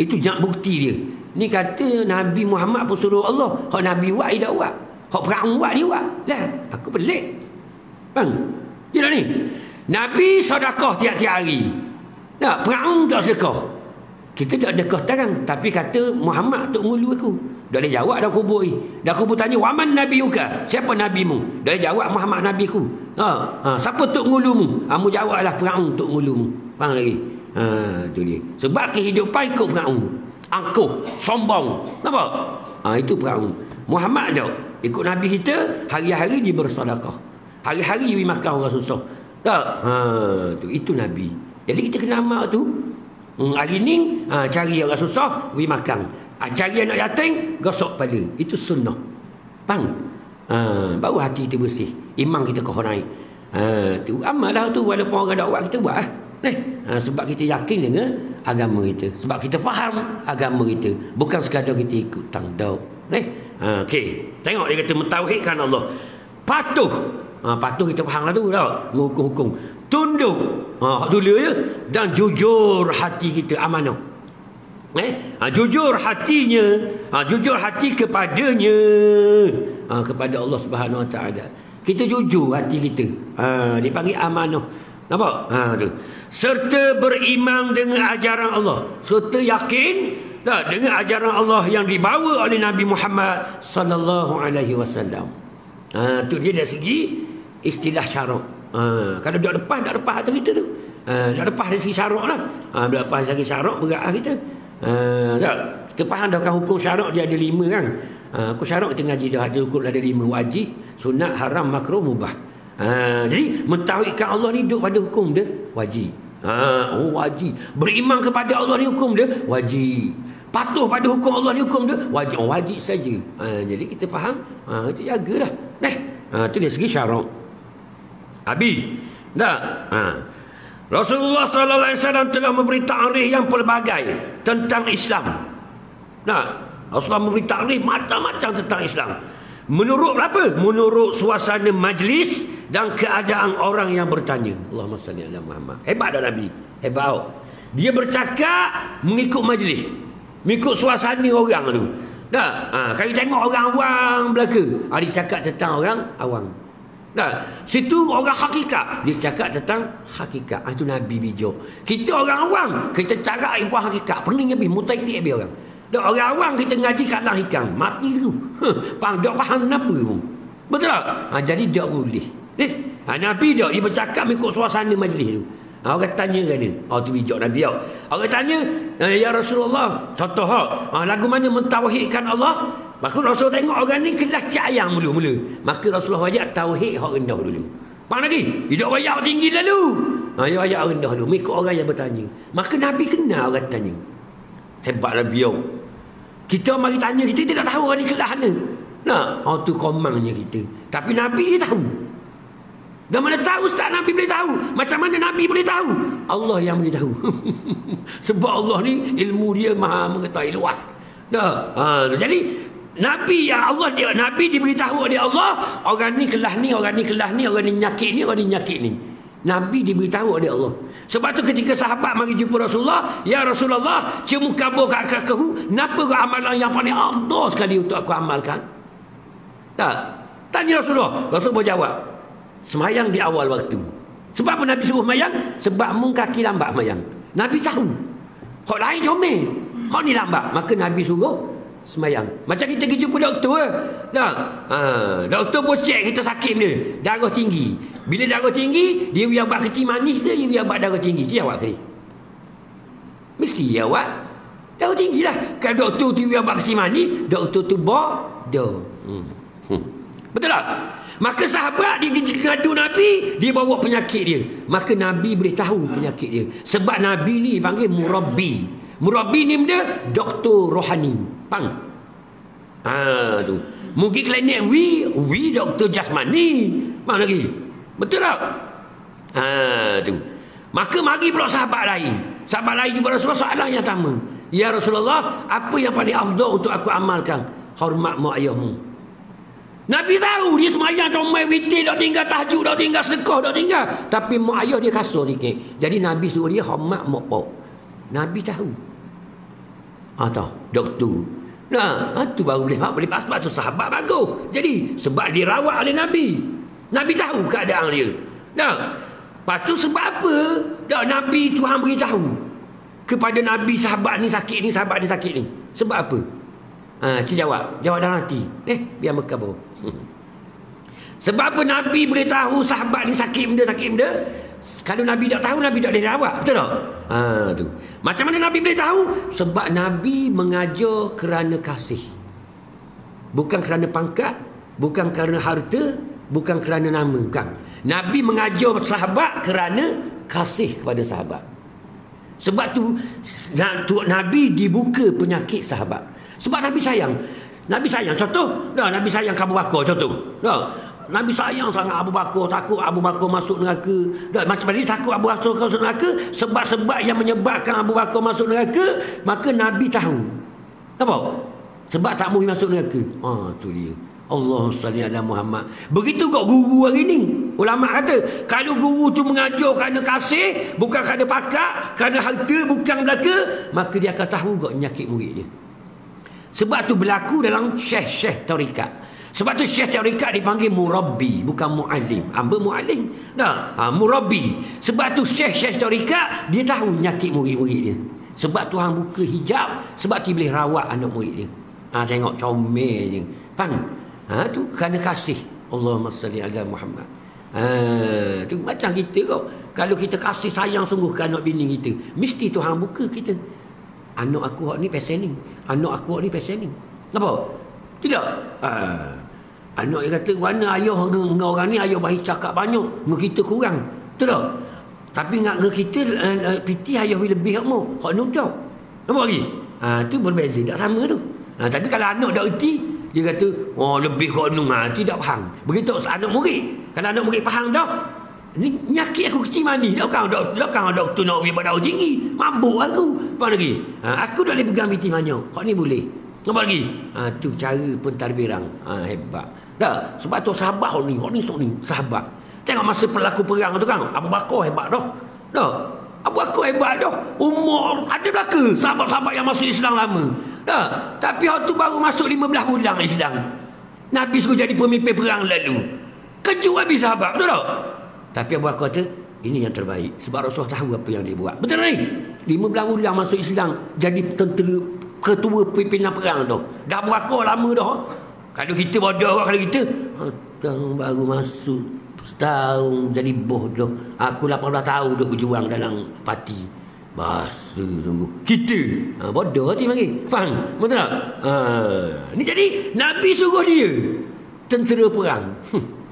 Itu bukti dia. Ni kata Nabi Muhammad pun suruh Allah. Hak Nabi buat, dia tak buat. Hak perang buat, dia buat. Lah, aku pelik. Bang, dia ni. Nabi sedekah tiap-tiap hari. Tak, perang tak sedekah. Kita tak sedekah terang. Tapi kata Muhammad tok ngulu aku. Dah boleh jawab dah kubur ni. Dah kubur tanya, waman nabiyuka? Siapa nabimu? Dah boleh jawab Muhammad nabiku. Siapa tok ngulumu? Kamu jawablah perang tok ngulumu. Faham lagi? Tu dia. Sebab kehidupan ikut perang. Angkuh, sombong. Nampak? Itu perang. Muhammad tak. Ikut Nabi kita, hari-hari dia bersedekah. Hari-hari dia makan orang susah. Tak? Itu Nabi. Jadi kita kena amal tu. Hari ni, cari orang susah, pergi makan. Cari anak yatim, gosok kepala. Itu sunnah. Faham? Baru hati kita bersih. Iman kita kau naik. Tu amal lah tu. Walaupun orang tak buat, kita buat. Sebab kita yakin dengan agama kita. Sebab kita faham agama kita. Bukan sekadar kita ikut tangdau. Okey. Tengok dia kata mentauhidkan Allah. Patuh. Patuh kita faham lah tu tak? Menghukum-hukum. Tunduk. Dulu ya. Dan jujur hati kita amanah. Jujur hatinya. Jujur hati kepadanya. Kepada Allah Subhanahu Wa Taala. Kita jujur hati kita. Dipanggil amanah. Nampak? Tu. Serta beriman dengan ajaran Allah. Serta yakin dengan ajaran Allah yang dibawa oleh Nabi Muhammad sallallahu alaihi wasallam. Tu dia dari segi istilah syarak. Kalau tak lepas harta kita tu. Tak lepas dari segi syarak lah. Tak lepas dari segi syarak berat kita. Tak. Kita faham dah kan hukum syarak dia ada 5 kan. Hukum syarak kita ngaji dah ada hukum ada 5. Wajib, sunat, haram, makruh, mubah. Jadi mentauhidkan Allah ni duduk pada hukum dia wajib. Wajib. Beriman kepada Allah ni hukum dia wajib. Patuh pada hukum Allah ni hukum dia wajib. Wajib saja. Jadi kita faham, kita jagalah. Itu dari segi syarak. Habis. Tak? Rasulullah sallallahu alaihi wasallam telah memberi takrif yang pelbagai tentang Islam. Nah, Rasulullah memberi takrif macam-macam tentang Islam. Menurut apa? Menurut suasana majlis dan keadaan orang yang bertanya. Allahumma salli ala Muhammad. Hebat dah Nabi. Hebat. Dia bercakap mengikut majlis. Mengikut suasana orang tu. Dah. Kalau tengok orang awam belaka, dia cakap tentang orang awam. Situ orang hakikat, dia cakap tentang hakikat. Itu Nabi bijak. Kita orang awam, kita cakap ilmu hakikat, pening habis, mutaiti habis orang. Orang awam kita ngaji kat dalam hikam, mati tu. Tak faham apa pun. Betul tak? Jadi tak boleh. Nabi tak, dia bercakap mengikut suasana majlis tu. Orang tanya kan dia. Tu bijak Nabi tak. Orang tanya, ya Rasulullah, satu hak, lagu mana mentauhidkan Allah? Maka Rasul tengok orang ni kelas cayang mula-mula. Maka Rasulullah wajak tauhid hak rendah dulu. Faham lagi? Hidup wayak tinggi lalu. Ya wayak rendah dulu. Mengikut orang yang bertanya. Maka Nabi kenal orang tanya. Hebat Nabi tak. Kita mari tanya, kita tidak tahu orang ni kelas mana. Tu komangnya kita. Tapi Nabi dia tahu. Dan mana tahu Ustaz Nabi boleh tahu? Macam mana Nabi boleh tahu? Allah yang boleh tahu. Sebab Allah ni ilmu dia maha mengetahui luas. Jadi Nabi yang Allah dia, Nabi diberitahu oleh Allah, orang ni kelas ni, orang ni kelas ni, orang ni nyakit ni, orang ni nyakit ni. Nabi diberitahu oleh Allah. Sebab tu ketika sahabat mari jumpa Rasulullah, ya Rasulullah, cuma kabur kat aku, kenapa kau amalan yang paling afdal sekali untuk aku amalkan? Tanya Rasulullah. Rasulullah berjawab, semayang di awal waktu. Sebab apa Nabi suruh semayang? Sebab mung kaki lambat semayang. Nabi tahu. Hak lain comel, hak ni lambat. Maka Nabi suruh semayang. Macam kita pergi jumpa doktor. Doktor pun cek kita sakit benda. Darah tinggi. Bila darah tinggi, dia biar buat kecil manis ke, dia biar buat darah tinggi? Dia awak kali. Mesti awak darah tinggi lah. Kalau doktor tu biar buat kecil manis, doktor tu bodoh. Betul tak? Maka sahabat dia ngadu Nabi, dia bawa penyakit dia. Maka Nabi boleh tahu penyakit dia. Sebab Nabi ni panggil murabbi. Murabbi ni benda doktor rohani. Faham? Tu. Mungkin klinik we doktor jasmani. Faham lagi? Betul tak? Tu. Maka mari pula sahabat lain. Sahabat lain jumpa Rasulullah soalan yang sama. Ya Rasulullah, apa yang paling afdal untuk aku amalkan? Hormat mak ayahmu. Nabi tahu dia semayang comel witir, tak tinggal tahajud, tak tinggal sedekah, tak tinggal. Tapi mak ayah dia kasar sikit. Jadi Nabi suruh dia hormat mak pak. Nabi tahu. Tahu. Doktor. Tu baru boleh pas. Sebab tu sahabat bagus. Jadi sebab dirawat oleh Nabi. Nabi tahu keadaan dia. Lepas tu sebab apa? Nabi Tuhan beritahu kepada Nabi sahabat ni sakit ni, sahabat ni sakit ni. Sebab apa? Cik jawab dalam hati. Biar berkabur. Sebab apa Nabi boleh tahu sahabat ni sakit benda? Kalau Nabi tak tahu, Nabi tak boleh rawat. Betul tak? Tu. Macam mana Nabi boleh tahu? Sebab Nabi mengajar kerana kasih. Bukan kerana pangkat, bukan kerana harta, bukan kerana nama. Bukan. Nabi mengajar sahabat kerana kasih kepada sahabat. Sebab tu Nabi dibuka penyakit sahabat. Sebab Nabi sayang. Contoh, Nabi sayang Abu Bakar, contoh. Nabi sayang sangat Abu Bakar, takut Abu Bakar masuk neraka. Macam mana takut Abu Bakar masuk neraka? Sebab-sebab yang menyebabkan Abu Bakar masuk neraka, maka Nabi tahu. Apa? Sebab tak mahu masuk neraka. Tu dia. Allahumma salli ala Muhammad. Begitu kok guru hari ni. Ulama kata, kalau guru tu mengajar kerana kasih, bukan kerana pakat, kerana harta, bukan belaka, maka dia akan tahu kok nyakit murid dia. Sebab tu berlaku dalam syekh-syekh tarikat. Sebab tu syekh tarikat dipanggil murabbi, bukan muallim. Hamba muallim. Murabbi. Sebab tu syekh-syekh tarikat dia tahu nyakit murid-murid dia. Sebab Tuhan buka hijab, sebab dia boleh rawat anak murid dia. Tengok comel je. Faham? Tu kerana kasih. Allahumma salli ala Muhammad. Tu macam kita kok. Kalau kita kasih sayang sungguh ke anak bini kita, mesti Tuhan buka kita. Anak aku hak ni pesen ni. Anak aku hak ni pesen ni. Apa? Tidak. Anak dia kata, mana ayah dengan orang ni, ayah baik cakap banyak, dengan kita kurang. Betul tak? Tapi dengan kita, piti ayah lebih hak mu. Hak ni jauh. Apa lagi? Tu berbeza. Tak sama tu. Tapi kalau anak dah erti, dia kata, lebih kau nung. Tidak faham. Begitu anak murid. Kalau anak murid faham dah, ni nyakit aku kecil manis. Takkan doktor nak pergi pada tinggi. Mabuk aku. Apa lagi? Aku dah boleh pegang piti banyak. Kau ni boleh. Apa lagi? Tu cara pentadbiran. Hebat. Dah. Sebab tu sahabat kau ni sahabat. Tengok masa pelaku perang tu kan. Abu Bakar hebat dah. Abu Bakar hebat dah. Umur ada belaka. Sahabat-sahabat yang masuk Islam lama. Dah. Tapi waktu baru masuk 15 bulan Islam. Nabi suruh jadi pemimpin perang lalu. Kejut habis sahabat, betul tak? Tapi Abu Bakar kata, ini yang terbaik. Sebab Rasulullah tahu apa yang dia buat. Betul ni? 15 bulan masuk Islam, jadi tentera ketua pimpinan perang tu. Dah berapa lama dah. Kalau kita bodoh, kalau kita tahun baru masuk setahun jadi bodoh. Aku 18 tahun duk berjuang dalam parti. Bahasa sungguh. Kita bodoh hati panggil. Faham? Betul tak? Ni jadi Nabi suruh dia tentera perang.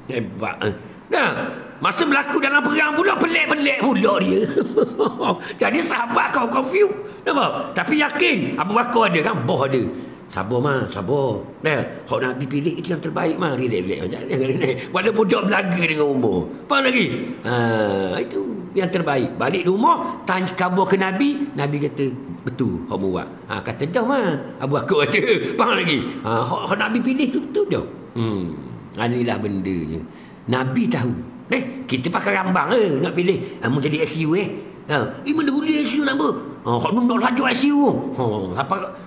Hebat. Nah, masa berlaku dalam perang pula pelik-pelik pula dia. Jadi sahabat kau confuse. Nampak? Tapi yakin Abu Bakar ada kan? Boh ada. Sabar mah, sabar. Nah, kalau Nabi pilih itu yang terbaik mah. Relax-relax macam. Walaupun budak belaga dengan umur. Faham lagi? Itu yang terbaik. Balik rumah, tanya khabar ke Nabi. Nabi kata, betul kau buat. Kata dah mah. Abu Bakar kata, faham lagi? Kalau Nabi pilih tu betul dah. Inilah bendanya. Nabi tahu. Kita pakai rambang nak pilih. Mau jadi SU mana boleh SU nak apa? Kalau nak laju SU. Apa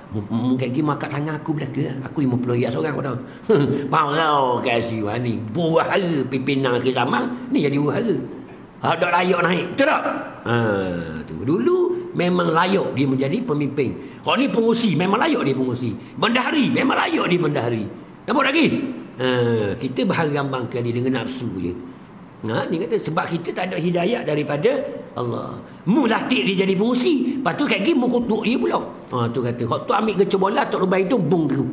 kayak gini makat tangan aku belaka. Aku 50 ya seorang pada. Faham kau ke SU ni. Buahara pimpinan ke zaman ni jadi buahara. Dak layak naik. Betul tak? Tu. Dulu memang layak dia menjadi pemimpin. Kalau ni pengurusi memang layak dia pengurusi. Bendahari memang layak dia bendahari. Nampak lagi? Kita berharambangkan dia dengan nafsu je. Ni kata sebab kita tak ada hidayah daripada Allah. Mu latih dia jadi pengurusi. Lepas tu kat gini mu kutuk dia pula. Tu kata hak tu ambil kecil bola tok lubang hidung bung terus.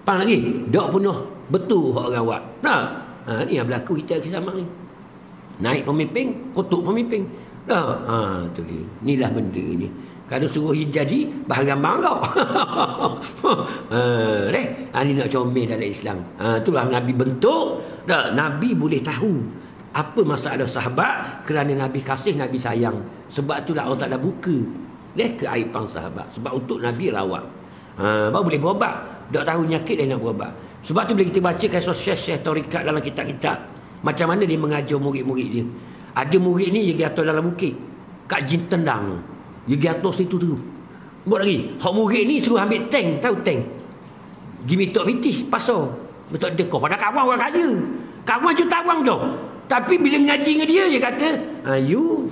Faham lagi? Dak penuh betul hak orang buat. Ni yang berlaku kita sama ni. Naik pemimpin, kutuk pemimpin. Tu dia. Inilah benda ni. Kalau suruh jadi berharambang kau. Ni nak comel dalam Islam. Itulah Nabi bentuk. Nabi boleh tahu apa masalah sahabat kerana Nabi kasih, Nabi sayang. Sebab itulah Allah Ta'ala buka keaiban sahabat. Sebab untuk Nabi rawat. Baru boleh berobat. Tak tahu nyakit dia nak berobat. Sebab tu bila kita baca kisah Syekh Tarikat dalam kitab-kitab, macam mana dia mengajar murid-murid dia. Ada murid ni dia pergi dalam bukit kat jin tendang. Dia pergi atas situ tu. Buat lagi. Hak murid ni suruh ambil tank. Tahu tank? Pergi mitok bitih pasar. Betul dekoh. Pada kawan orang kaya. Kawan je tawang tu. Tapi bila ngaji dengan dia kata, you.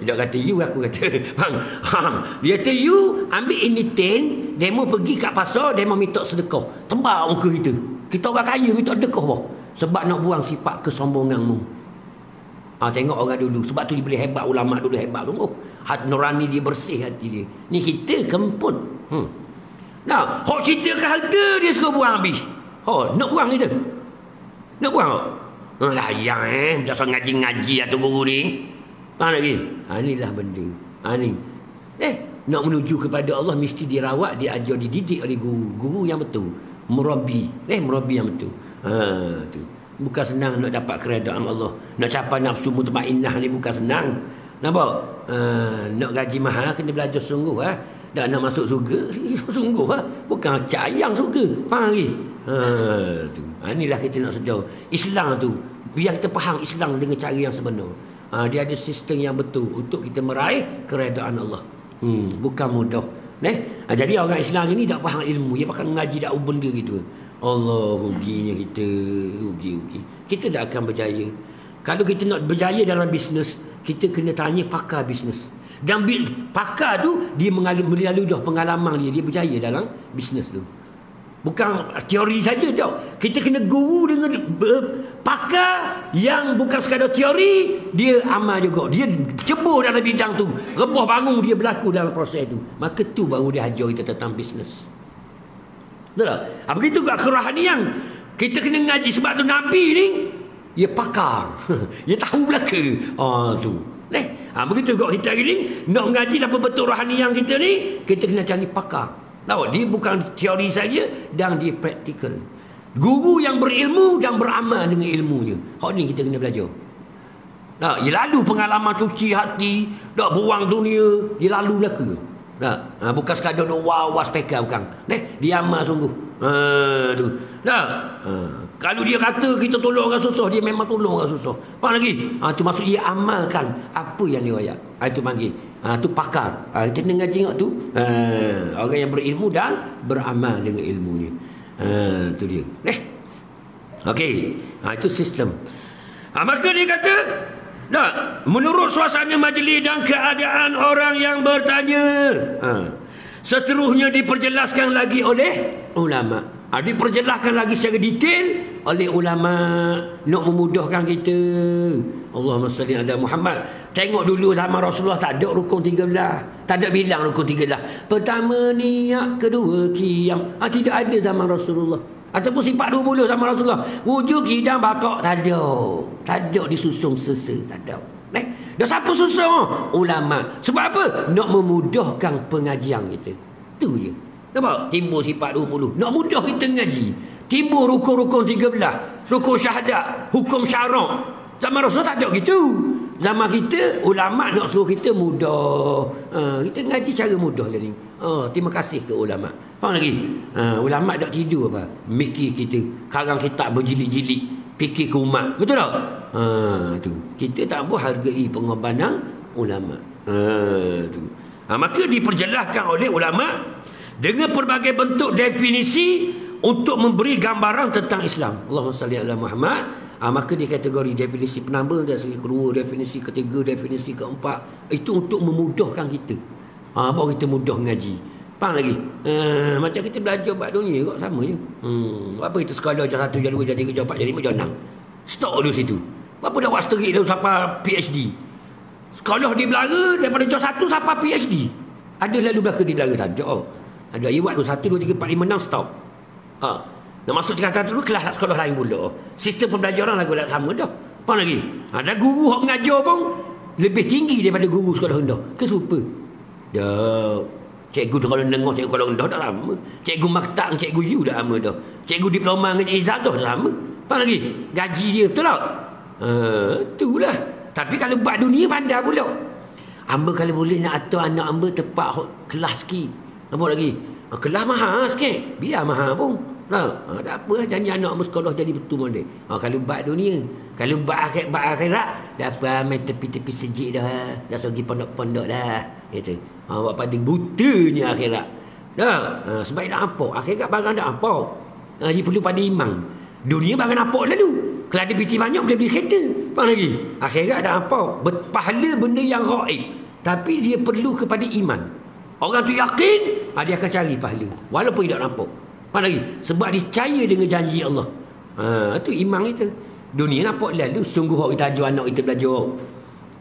Dia kata you, aku kata. Dia kata you ambil ini tank. Demo pergi kat pasar. Demo mitok sedekah. Tembak muka kita. Kita orang kaya mitok sedekah apa? Sebab nak buang sifat kesombonganmu. Tengok orang dulu. Sebab tu dia boleh hebat. Ulama dulu hebat sungguh. Hati nurani dia bersih hati dia. Ni kita kempun. Nah, hok cerita ke harta dia suka buang habis. Nak buang kita. Nak buang tak? Layang macam ngaji-ngaji atau guru ni. Faham lagi? Inilah benda. Ni. Nak menuju kepada Allah mesti dirawat, diajar, dididik oleh guru. Guru yang betul. Murabi. Murabi yang betul. Tu. Bukan senang nak dapat keredaan Allah. Nak capai nafsu mutmainnah ni bukan senang. Nampak? Nak gaji mahal kena belajar sungguh. Dan nak masuk surga sungguh. Bukan cayang surga. Faham lagi? Tu. Inilah kita nak sedar. Islam tu, biar kita faham Islam dengan cara yang sebenar. Dia ada sistem yang betul untuk kita meraih keredaan Allah. Bukan mudah. Jadi orang Islam ni tak faham ilmu. Dia pakai ngaji dak benda gitu. Allah, ruginya kita. Rugi. Kita tak akan berjaya. Kalau kita nak berjaya dalam bisnes, kita kena tanya pakar bisnes. Dan pakar tu, dia melalui dah pengalaman dia berjaya dalam bisnes tu. Bukan teori saja tau. Kita kena guru dengan pakar yang bukan sekadar teori, dia amal juga. Dia cebur dalam bidang tu. Rebah bangun dia berlaku dalam proses tu. Maka tu baru dia ajar kita tentang bisnes. Betul tak? Begitu juga kerohanian. Kita kena ngaji sebab tu Nabi ni dia pakar. Dia tahu belaka. Tu. Begitu juga kita hari ni nak ngaji apa betul rohanian kita ni, kita kena cari pakar. Dia bukan teori saja dan dia praktikal. Guru yang berilmu dan beramal dengan ilmunya. Hak ni kita kena belajar. Dia lalu pengalaman cuci hati, dak buang dunia, dia lalu belaka. Bukan sekadar nak was peka bukan. Dia amal sungguh. Tu. Kalau dia kata kita tolong orang susah, dia memang tolong orang susah. Faham lagi? Tu maksud dia amalkan apa yang dia ayat. Itu panggil. Tu pakar. Kita dengar tengok tu. Orang yang berilmu dan beramal dengan ilmunya. Tu dia. Okey, itu sistem. Maka dia kata, nah, menurut suasana majlis dan keadaan orang yang bertanya, seterusnya diperjelaskan lagi oleh ulama. Diperjelaskan lagi secara detail oleh ulama nak memudahkan kita. Allahumma salli ala Muhammad. Tengok dulu zaman Rasulullah tak ada rukun 13. Tak ada bilang rukun 13. Pertama niat, kedua qiyam. Tidak ada zaman Rasulullah. Ataupun sifat 20 zaman Rasulullah. Wujud, qiyam, bakak tak ada. Tak ada disusun sesa, tak ada. Dah siapa susun? Ulama. Sebab apa? Nak memudahkan pengajian kita. Itu je. Nampak? Timbul sifat 20. Nak mudah kita ngaji. Timbul rukun-rukun 13. Rukun syahadat. Hukum syarak. Zaman Rasulullah tak ada gitu. Zaman kita, ulama nak suruh kita mudah. Kita ngaji cara mudah lah ni. Terima kasih ke ulama. Faham lagi? Ulama tak tidur apa? Mikir kita. Karang kitab berjilid-jilid. Fikir ke umat. Betul tak? Tu. Kita tak boleh hargai pengorbanan ulama. Tu. Maka diperjelaskan oleh ulama dengan pelbagai bentuk definisi untuk memberi gambaran tentang Islam. Allahumma salli ala Muhammad. Maka di kategori definisi penambah, definisi kedua, definisi ketiga, definisi keempat, itu untuk memudahkan kita. Baru kita mudah ngaji. Faham lagi? Macam kita belajar buat dunia kok sama je. Apa kita sekolah jam 1, jam 2, jam 3, jam 4, jam 5, jam 6. Stop dulu situ. Apa dah buat seterik dah sampai PhD. Sekolah di Belara daripada jam 1 sampai PhD. Ada lalu belakang di Belara tak ada. Ada iwat tu 1, 2, 3, 4, 5, 6 stop. Nak masuk tingkatan dulu kelas sekolah lain pula. Sistem pembelajaran lagu sama dah. Faham lagi? Ada guru yang mengajar pun lebih tinggi daripada guru sekolah rendah. Ke super? Dah. Cikgu tu kalau dengar cikgu sekolah rendah dah lama. Cikgu maktab, cikgu you dah lama dah. Cikgu diploma dengan izah tu dah lama. Faham lagi? Gaji dia betul tak? Itulah. Tapi kalau buat dunia pandai pula. Hamba kalau boleh nak atur anak hamba tepat kelas sikit. Apa lagi? Kelas mahal sikit. Biar mahal pun. Tak apa, janji anak hamba sekolah jadi betul mana. Kalau buat dunia. Kalau buat akhirat, dah apa main tepi-tepi sejik dah. Dah pergi pondok-pondok dah. Gitu. Buat pada butanya akhirat. Dah. Sebab nak apa? Akhirat barang tak apa. Dia perlu pada imam. Dunia barang apa lalu. Kalau ada piti banyak boleh beli kereta. Faham lagi? Akhirat dah apa? Pahala benda yang gaib. Tapi dia perlu kepada iman. Orang tu yakin, dia akan cari pahala. Walaupun tidak nampak. Faham lagi? Sebab dia percaya dengan janji Allah. Itu iman kita. Dunia nampak lalu. Sungguh orang kita ajar anak kita belajar.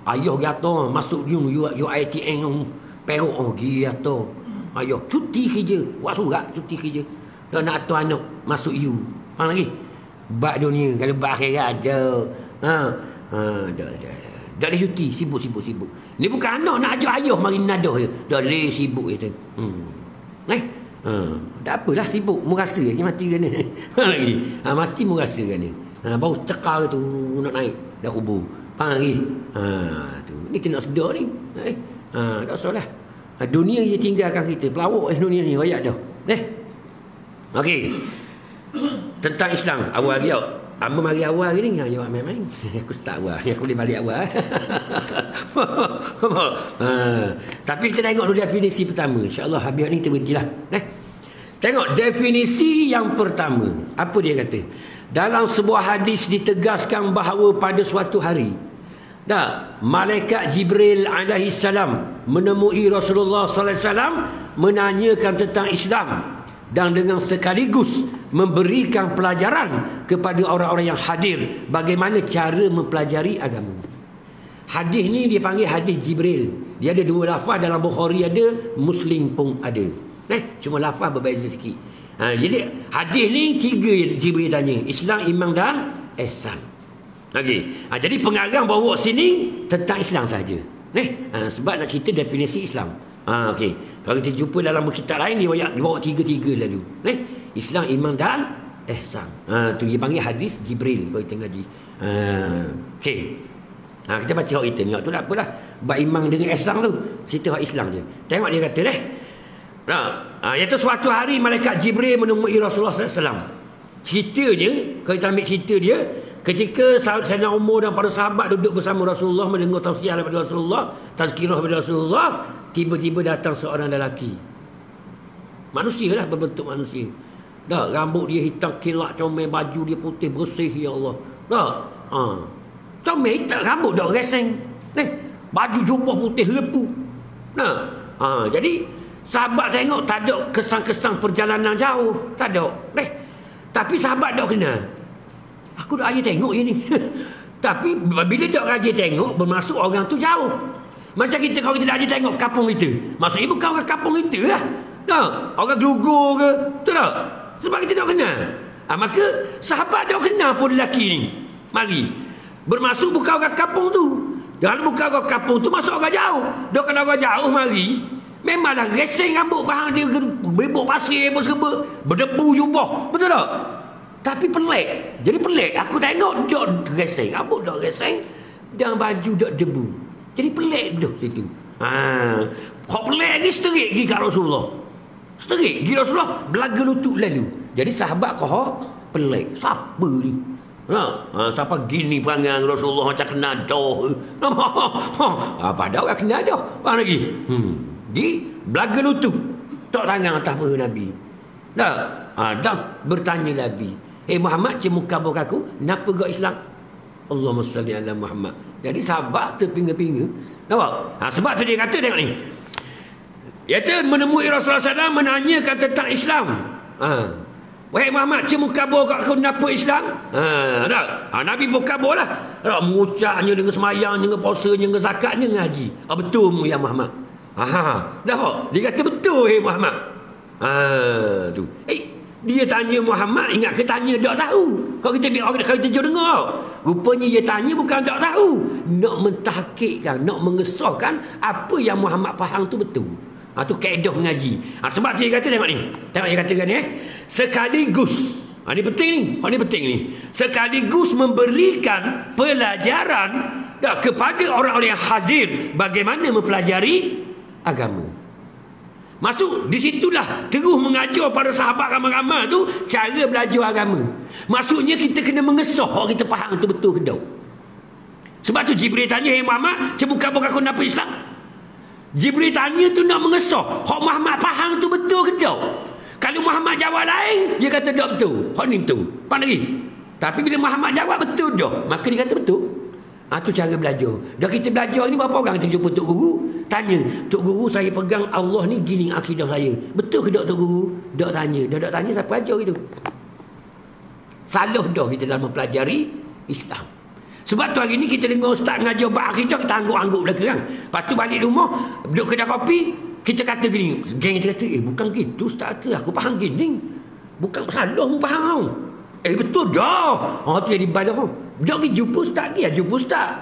Ayah kata masuk UiTM Perak kata. Ayah cuti kerja. Buat surat cuti kerja. Dah nak atur anak masuk U. Faham lagi? Bak dunia. Kalau bak akhirat ada. Dah ada cuti. Sibuk. Ni bukan anak nak ajar ayah mari nadah je. Dah leh sibuk je tu. Tak apalah sibuk. Merasa je mati kena. Lagi. Mati merasa kena. Baru cekar tu nak naik. Dah kubur. Faham lagi? Tu. Ni kita nak sedar ni. Tak salah. Dunia je tinggalkan kita. Pelawak dunia ni. Rakyat dah. Okey. Tentang Islam. Awal dia. Hamba mari awal ni. Jawab main-main. Aku start awal. Aku boleh balik awal. Tapi kita tengok dulu definisi pertama. InsyaAllah habis ni kita berhentilah. Tengok definisi yang pertama. Apa dia kata? Dalam sebuah hadis ditegaskan bahawa pada suatu hari malaikat Jibril alaihi salam menemui Rasulullah sallallahu alaihi wasallam menanyakan tentang Islam dan dengan sekaligus memberikan pelajaran kepada orang-orang yang hadir bagaimana cara mempelajari agama. Hadis ni dia panggil hadis Jibril. Dia ada dua lafaz, dalam Bukhari ada, Muslim pun ada. Cuma lafaz berbeza sikit. Jadi hadis ni tiga Jibril tanya. Islam, iman dan ihsan. Okey. Jadi pengarang bawa sini tentang Islam saja. Sebab nak cerita definisi Islam. Okey. Kalau kita jumpa dalam kitab lain dia bawa tiga-tiga lalu. Islam, iman dan ihsan. Tu dia panggil hadis Jibril kalau kita ngaji. Okey. Kita baca hak kita ni. Tu tak apalah. Bab iman dengan ihsan tu, cerita hak Islam je. Tengok dia kata iaitu suatu hari malaikat Jibril menemui Rasulullah SAW. Ceritanya, kalau kita ambil cerita dia, ketika Sayyidina Umar dan para sahabat duduk bersama Rasulullah mendengar tausiah daripada Rasulullah, tazkirah daripada Rasulullah, tiba-tiba datang seorang lelaki. Manusia lah, berbentuk manusia. Dah, rambut dia hitam kilat comel, baju dia putih bersih, ya Allah. Dah. Comel hitam rambut dah reseng. Baju jubah putih lepu. Jadi sahabat tengok tak ada kesan-kesan perjalanan jauh, tak ada. Tapi sahabat dah kena. Aku dah aja tengok je ni. Tapi bila dah aja tengok, bermaksud orang tu jauh. Macam kita kalau kita dah aja tengok kampung kita, maksudnya bukan orang kampung kita lah. Orang Gelugur ke, betul tak? Sebab kita tak kenal. Maka sahabat tak kenal pun lelaki ni. Mari. Bermaksud bukan orang kampung tu. Kalau bukan orang kampung tu, masuk orang jauh. Dia kalau orang jauh mari, memanglah reseng rambut bahang dia, bebok pasir apa serba, berdebu jubah, betul tak? Tapi pelik. Jadi pelik. Aku tengok dia reseng, rambut dia reseng dan baju dia debu. Jadi pelik dia situ. Kau pelik lagi seterik pergi kat Rasulullah. Seterik pergi Rasulullah, belaga lutut lalu. Jadi sahabat kau pelik. Siapa ni? Siapa gini perangai Rasulullah macam kena dah. Padahal orang kena dah. Apa lagi? Di belaga lutut, tok tangan atas perut Nabi. Dan bertanya Nabi, Muhammad, cemuka muka aku, kenapa kau Islam? Allahumma salli ala Muhammad. Jadi sahabat terpinga-pinga. Nampak? Sebab tu dia kata, tengok ni. Dia menemui Rasulullah SAW, menanyakan tentang Islam. Wahai Muhammad, cemuka muka aku, kenapa Islam? Nabi buka lah. Mengucapnya dengan semayang, dengan puasa, dengan zakat, dengan haji. Betul mu ya Muhammad. Dah, dia kata betul Muhammad. Tu. Dia tanya Muhammad, ingat ke tanya tak tahu. Kalau kita jauh dengar, rupanya dia tanya bukan tak tahu, nak mentahkikkan, nak mengesahkan apa yang Muhammad faham tu betul. Tu kaedah mengaji. Sebab dia kata, tengok ni. Tengok dia katakan ni, sekaligus. Ini penting ni. Ini penting ni. Sekaligus memberikan pelajaran kepada orang-orang yang hadir bagaimana mempelajari agama. Maksud di situlah terus mengajar para sahabat ramai-ramai tu cara belajar agama. Maksudnya kita kena mengesah orang kita faham tu betul ke tak. Sebab tu Jibril tanya, Muhammad, cemuka-muka aku kenapa Islam? Jibril tanya tu nak mengesah hak Muhammad faham tu betul ke tak. Kalau Muhammad jawab lain, dia kata tak betul. Hak ni betul. Apa lagi? Tapi bila Muhammad jawab betul dah, maka dia kata betul. Tu cara belajar. Dah kita belajar ni berapa orang kita jumpa Tok Guru, tanya, Tok Guru saya pegang Allah ni gini akidah saya. Betul ke tak Tok Guru? Dak tanya. Dak tanya siapa ajar itu. Salah dah kita dalam mempelajari Islam. Sebab tu hari ni kita dengar ustaz ngajar bab akidah, kita angguk-angguk belakang. Lepas tu balik rumah, duduk kedai kopi, kita kata gini. Geng kita kata, bukan gitu ustaz ke, aku faham gini. Bukan salah mu faham. Betul dah. Tu yang dibalas. Jom pergi jumpa ustaz lagi. Jumpa ustaz.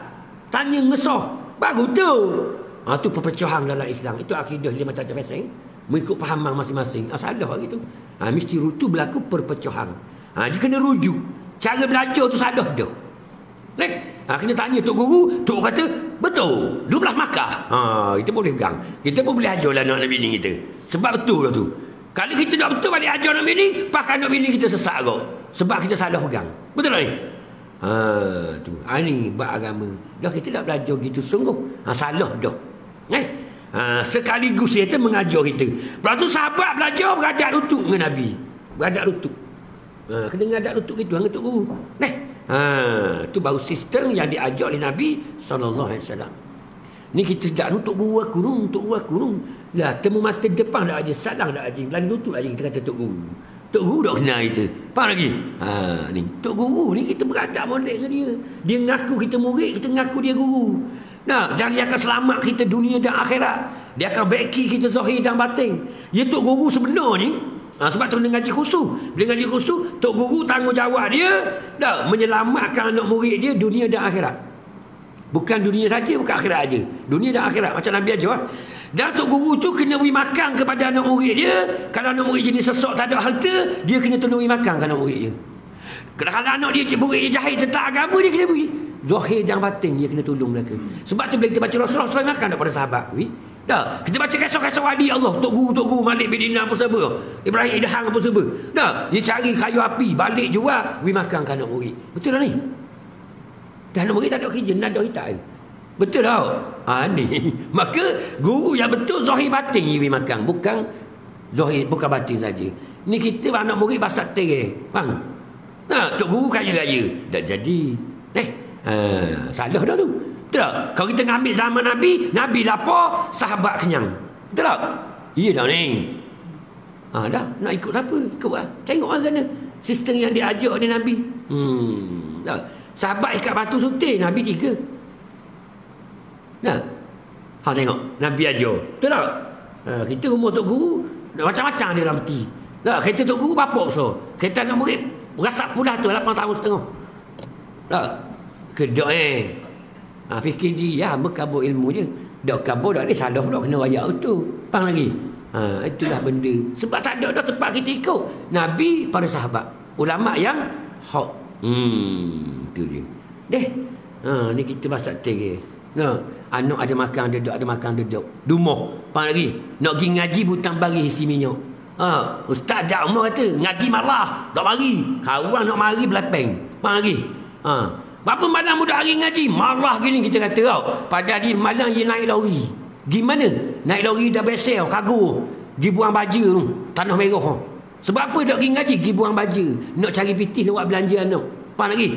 Tanya ngesah. Baru tu. Tu perpecahan dalam Islam. Itu akidah dia macam-macam fasing. Mengikut fahaman masing-masing. Salah gitu. Mesti tu berlaku perpecahan. Dia kena rujuk. Cara belajar tu salah dah. Kena tanya Tok Guru. Tok kata betul 12 Makkah. Kita boleh pegang. Kita pun boleh ajar lah anak bini kita. Sebab betul lah tu. Kalau kita tak betul balik ajar anak bini, pakai anak bini kita sesak kau. Sebab kita salah pegang. Betul tak ni? Tu. Ni bab agama. Dah kita tak belajar gitu sungguh. Salah dah. Sekaligus dia mengajar kita. Lepas tu sahabat belajar beradak lutut dengan Nabi. Beradak lutut. Kena ngadak lutut gitu dengan Tok Guru. Tu baru sistem yang diajar oleh Nabi SAW. Ni kita sedap Tok Guru aku nung, Tok Guru aku nung. Lah temu mata depan dah aja, salah dah aja. Lalu lutut aja kita kata Tok Guru. Tok Guru dah kenal kita. Apa lagi? Ni Tok Guru ni kita beradab molek dengan dia. Dia ngaku kita murid, kita ngaku dia guru. Dan dia akan selamat kita dunia dan akhirat. Dia akan baiki kita zahir dan batin. Dia Tok Guru sebenarnya. Sebab tu kena ngaji khusus. Bila ngaji khusus, Tok Guru tanggungjawab dia menyelamatkan anak murid dia dunia dan akhirat. Bukan dunia saja, bukan akhirat aja. Dunia dan akhirat macam Nabi ajar. Dan Tok Guru tu kena beri makan kepada anak murid dia. Kalau anak murid jenis sesak tak ada harta, dia kena tolong beri makan ke anak murid dia. Kalau anak dia murid dia jahil tentang agama, dia kena beri zahir dan batin, dia kena tolong mereka. Sebab tu bila kita baca Rasulullah makan daripada sahabat. Kita baca kisah-kisah wali Allah, Tok Guru Malik bin Dinar apa sebab, Ibrahim Idham apa sebab. Dia cari kayu api, balik jual, beri makan ke anak murid. Betul tak ni? Dan anak murid tak ada kerja, nak ada hitam. Betul tak? Ni. Maka guru yang betul zahir batin dia beri makan, bukan Zahir bukan batin saja. Ni kita anak murid bahasa tereng. Faham? Nah, tok guru kaya-kaya. Tak jadi. Salah dah tu. Betul tak? Kalau kita ngambil zaman Nabi, Nabi lapar, sahabat kenyang. Betul tak? Iya dah ni. Dah. Nak ikut siapa? Ikutlah. Tengok lah kena. Sistem yang diajar oleh Nabi. Dah. Sahabat ikat batu sutir, Nabi 3. Dah. Tengok. Nabi ajar. Betul tak? Kita rumah tok guru, macam-macam dia dalam peti. Dah. Kereta tok guru, bapak besar. Kereta anak murid, berasak pula tu, 8 tahun setengah. Dah. Kedok fikir dia berkabur ilmu je. Dak kabur dak ni salah dak kena rayak tu. Faham lagi? Itulah benda. Sebab tak ada dah tempat kita ikut. Nabi para sahabat, ulama yang hak. Itu dia. Ni kita bahasa tereng. Anak ada makan duduk, ada makan duduk. Dumah. Faham lagi? Nak pergi ngaji butang bagi isi minyak. Ustaz dak umur kata ngaji malah dak mari. Kawan nak mari belepeng. Faham lagi? Berapa malam budak hari ngaji? Marah gini kita kata tau. Pada di malam dia naik lori. Gimana? Naik lori dah besar, kagu. Pergi buang baju tu. Tanah merah. Sebab apa dia pergi ngaji? Pergi buang baju. Nak cari pitih, nak buat belanja anak. Faham lagi?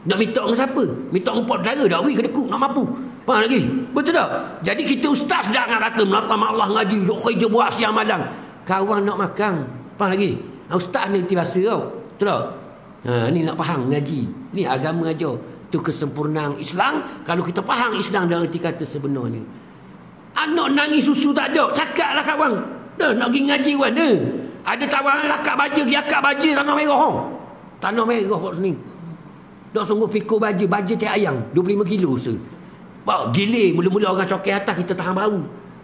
Nak minta dengan siapa? Minta dengan pot dara. Dak nak dekuk, nak mampu. Faham lagi? Betul tak? Jadi kita ustaz jangan kata melata malah ngaji. Duk kerja buat siang malam. Kawan nak makan. Faham lagi? Ustaz ni terasa tau. Betul tak? Ni nak faham ngaji. Ni agama aja. Itu kesempurnaan Islam. Kalau kita faham Islam dalam erti kata sebenarnya. Anak nangis susu tak ada. Cakaplah kawan. Nak pergi ngaji kan. Ada tawaran akak baja. Pergi akak baja tanah merah. Tanah merah kat sini. Dah sungguh fikir baja. Baja teh ayam. 25 kilo se. Bawa gilir. Mula-mula orang cokel atas kita tahan bau.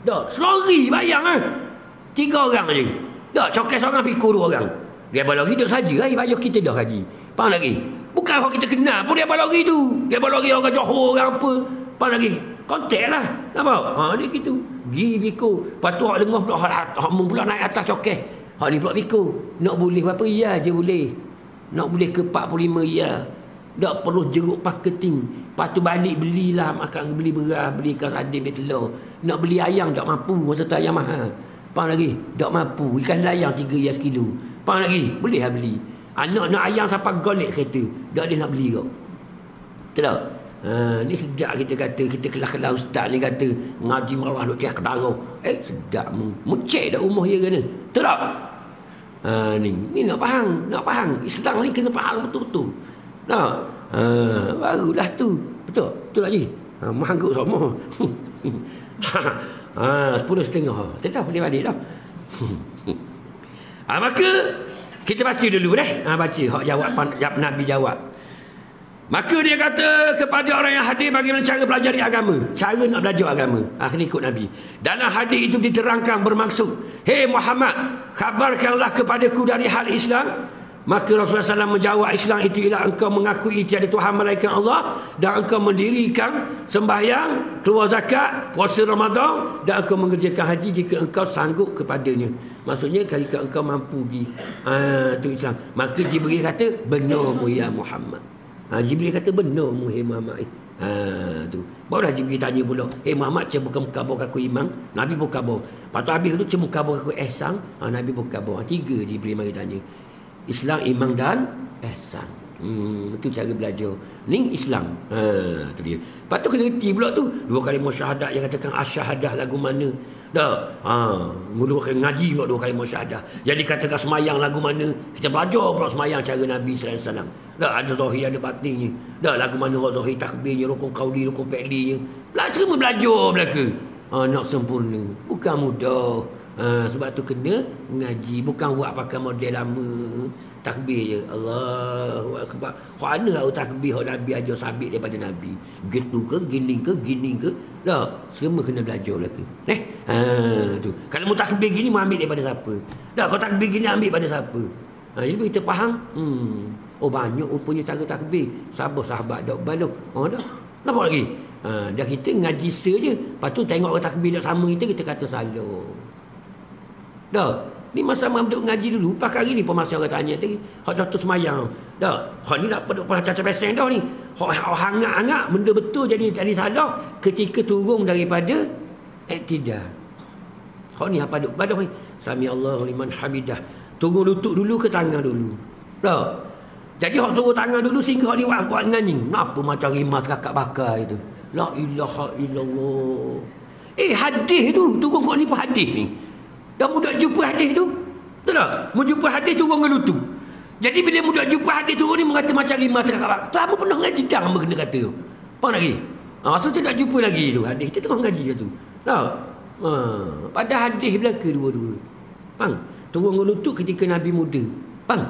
Dah. Selori bayang 3 orang je. Dah. Cokel seorang fikir 2 orang. Dia lagi duduk saja. Bayar kita dah haji. Faham lagi? Bukan orang kita kenal pun dia balori tu. Dia balori orang Johor orang apa. Faham lagi? Kontak lah. Nampak? Ni gitu. Gi pikul. Lepas tu hak lengah pula. Hak mung pula naik atas cokeh. Hak ni pula pikul. Nak boleh berapa? Ya je boleh. Nak boleh ke 45 ya. Tak perlu jeruk marketing. Lepas tu balik belilah makan. Beli beras. Beli ikan sardin. Beli telur. Nak beli ayam tak mampu. Masa tu ayam mahal. Faham lagi? Tak mampu. Ikan layang 3 ya sekilo. Faham lagi? Boleh lah beli. Anak nak ayam sampai golek kereta. Tak boleh nak beli kau. Betul tak? Ni sedap kita kata. Kita kelah-kelah ustaz ni kata ngaji malah duk tiak kedarah. Sedap. Mucik dah rumah dia kena. Betul tak? Ni nak faham. Nak faham. Islam ni kena faham betul-betul. Nah, barulah tu. Betul? Betul lagi. Manggut sama. 10.30. Tak tahu dia balik dah. Maka kita baca dulu baca hak jawab Nabi jawab. Maka dia kata kepada orang yang hadir bagaimana cara pelajari agama. Cara nak belajar agama. Ni ikut Nabi. Dalam hadis itu diterangkan bermaksud, "Hei Muhammad, khabarkanlah kepadaku dari hal Islam." Maka Rasulullah SAW menjawab, Islam itu ialah engkau mengakui tiada Tuhan melainkan Allah, dan engkau mendirikan sembahyang, keluar zakat, puasa Ramadan, dan engkau mengerjakan haji jika engkau sanggup kepadanya. Maksudnya jika engkau mampu pergi. Itu Islam. Maka Jibril kata, benarmu ya Muhammad. Jibril kata, benarmu ya Muhammad. Tu. Barulah Jibril tanya pula, Muhammad cuma kabar aku iman. Nabi pun kabar. Lepas tu habis tu cuma kabar aku ihsan. Nabi pun kabar. 3 Jibril mari tanya. Islam, iman dan ihsan. Itu cara belajar. Ni Islam. Tu dia. Lepas tu kena reti pula tu. 2 kalimah syahadat yang katakan asyahadah lagu mana. Dah. Mula kena ngaji pula 2 kalimah syahadah. Jadi katakan semayang lagu mana. Kita belajar pula semayang cara Nabi SAW. Dah ada zahir ada batinnya. Dah lagu mana zahir takbirnya, rukun qauli, rukun fi'linya. Semua belajar belaka. Nak sempurna. Bukan mudah. Sebab tu kena ngaji. Bukan buat pakai model lama. Takbir je. Allahu Akbar. Mana tahu takbir yang Nabi ajar sabit daripada Nabi. Gitu ke, gini ke. Tak. Semua kena belajar belaka. Tu. Kalau mau takbir gini, mau ambil daripada siapa? Tak. Kalau takbir gini, ambil daripada siapa? Jadi kita faham. Banyak punya cara takbir. Sahabat dak balok. Dah. Nampak lagi? Dah kita ngaji saja. Lepas tu tengok orang takbir tak sama kita kata salah. Dah. Ni masa duduk ngaji dulu. Lepas hari ni pun masa orang tanya tadi. Hak contoh semayang. Dah. Hak ni nak pernah cacat peseng dah ni. Hak hangat-hangat. Benda betul jadi salah. Ketika turun daripada iktidal. Hak ni apa duduk badah ni. Sami Allahu liman hamidah. Turun lutut dulu ke tangan dulu? Tak. Jadi hak turun tangan dulu sehingga hak liwat kuat nyanyi. Kenapa macam rimah kakak bakar itu? La ilaha illallah. Hadis tu turun kau ni pun hadis ni. Dah mudah jumpa hadis tu. Betul tak? Mau jumpa hadis turun ke lutut. Jadi bila mudah jumpa hadis turun ni mengata macam rimah kakak bakar. Tu apa pernah ngaji dah hamba kena kata tu. Faham lagi? Maksud tak jumpa lagi tu. Hadis kita tengah ngaji tu. Tak? Pada hadis belaka dua-dua. Faham? Turun ke lutut ketika Nabi muda. Faham?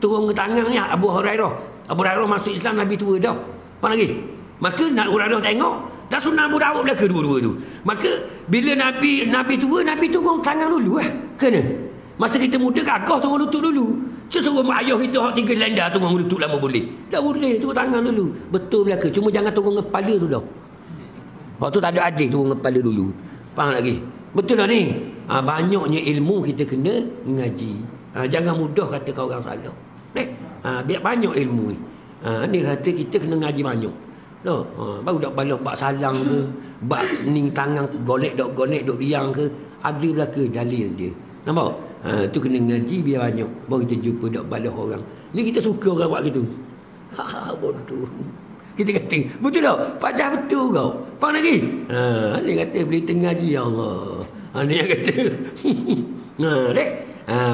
Turun ke tangan ni Abu Hurairah. Abu Hurairah masuk Islam Nabi tua dah. Faham lagi? Maka nak Abu Hurairah tengok dah sunnah Abu Dawud belaka dua-dua tu. Maka bila Nabi tua, Nabi turun tangan dulu kena. Masa kita muda gagah turun lutut dulu. Suruh mak ayah kita hak tinggal lenda turun lutut lama boleh. Tak boleh turun tangan dulu. Betul belaka. Cuma jangan turun kepala tu dah. Hak tu tak ada adil turun kepala dulu. Faham lagi? Betul tak ni? Banyaknya ilmu kita kena ngaji. Jangan mudah kata kau orang salah. Biar banyak ilmu ni. Ni kata kita kena ngaji banyak. Baru dak balok bak salang ke, bak ning tangan golek dok riang ke, ada belaka dalil dia. Nampak? Tu kena ngaji biar banyak. Baru kita jumpa dok balok orang. Ni kita suka orang buat gitu. Bodoh. Kita kata, betul tak? Padahal betul kau. Faham lagi? Ni kata beli tengah ngaji, ya Allah. Ni yang kata. Dek.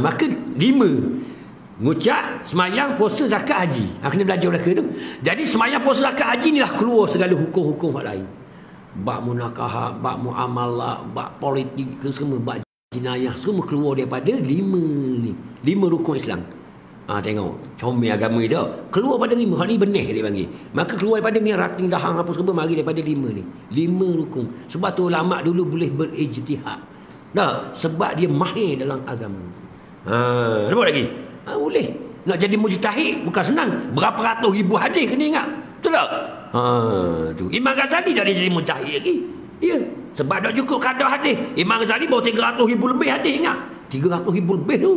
Maka 5. Ngucap, semayang, puasa, zakat, haji. Kena belajar belaka tu. Jadi semayang, puasa, zakat, haji inilah keluar segala hukum-hukum hak lain. Bab munakaha, bab muamalah, bab politik ke semua, bab jenayah, semua keluar daripada 5 ni. 5 rukun Islam. Tengok, comel agama ni dah. Keluar pada 5, hak ni benih dia panggil. Maka keluar daripada ni rating dahang apa semua, mari daripada 5 ni. 5 rukun. Sebab tu ulama dulu boleh berijtihad. Dah, sebab dia mahir dalam agama. Nampak lagi? Boleh. Nak jadi mujtahid bukan senang. Berapa ratus ribu hadis kena ingat. Betul tak? Tu. Imam Ghazali dah jadi mujtahid lagi. Dia. Sebab tak cukup kadar hadis. Imam Ghazali bawa 300 ribu lebih hadis ingat. 300 ribu lebih tu.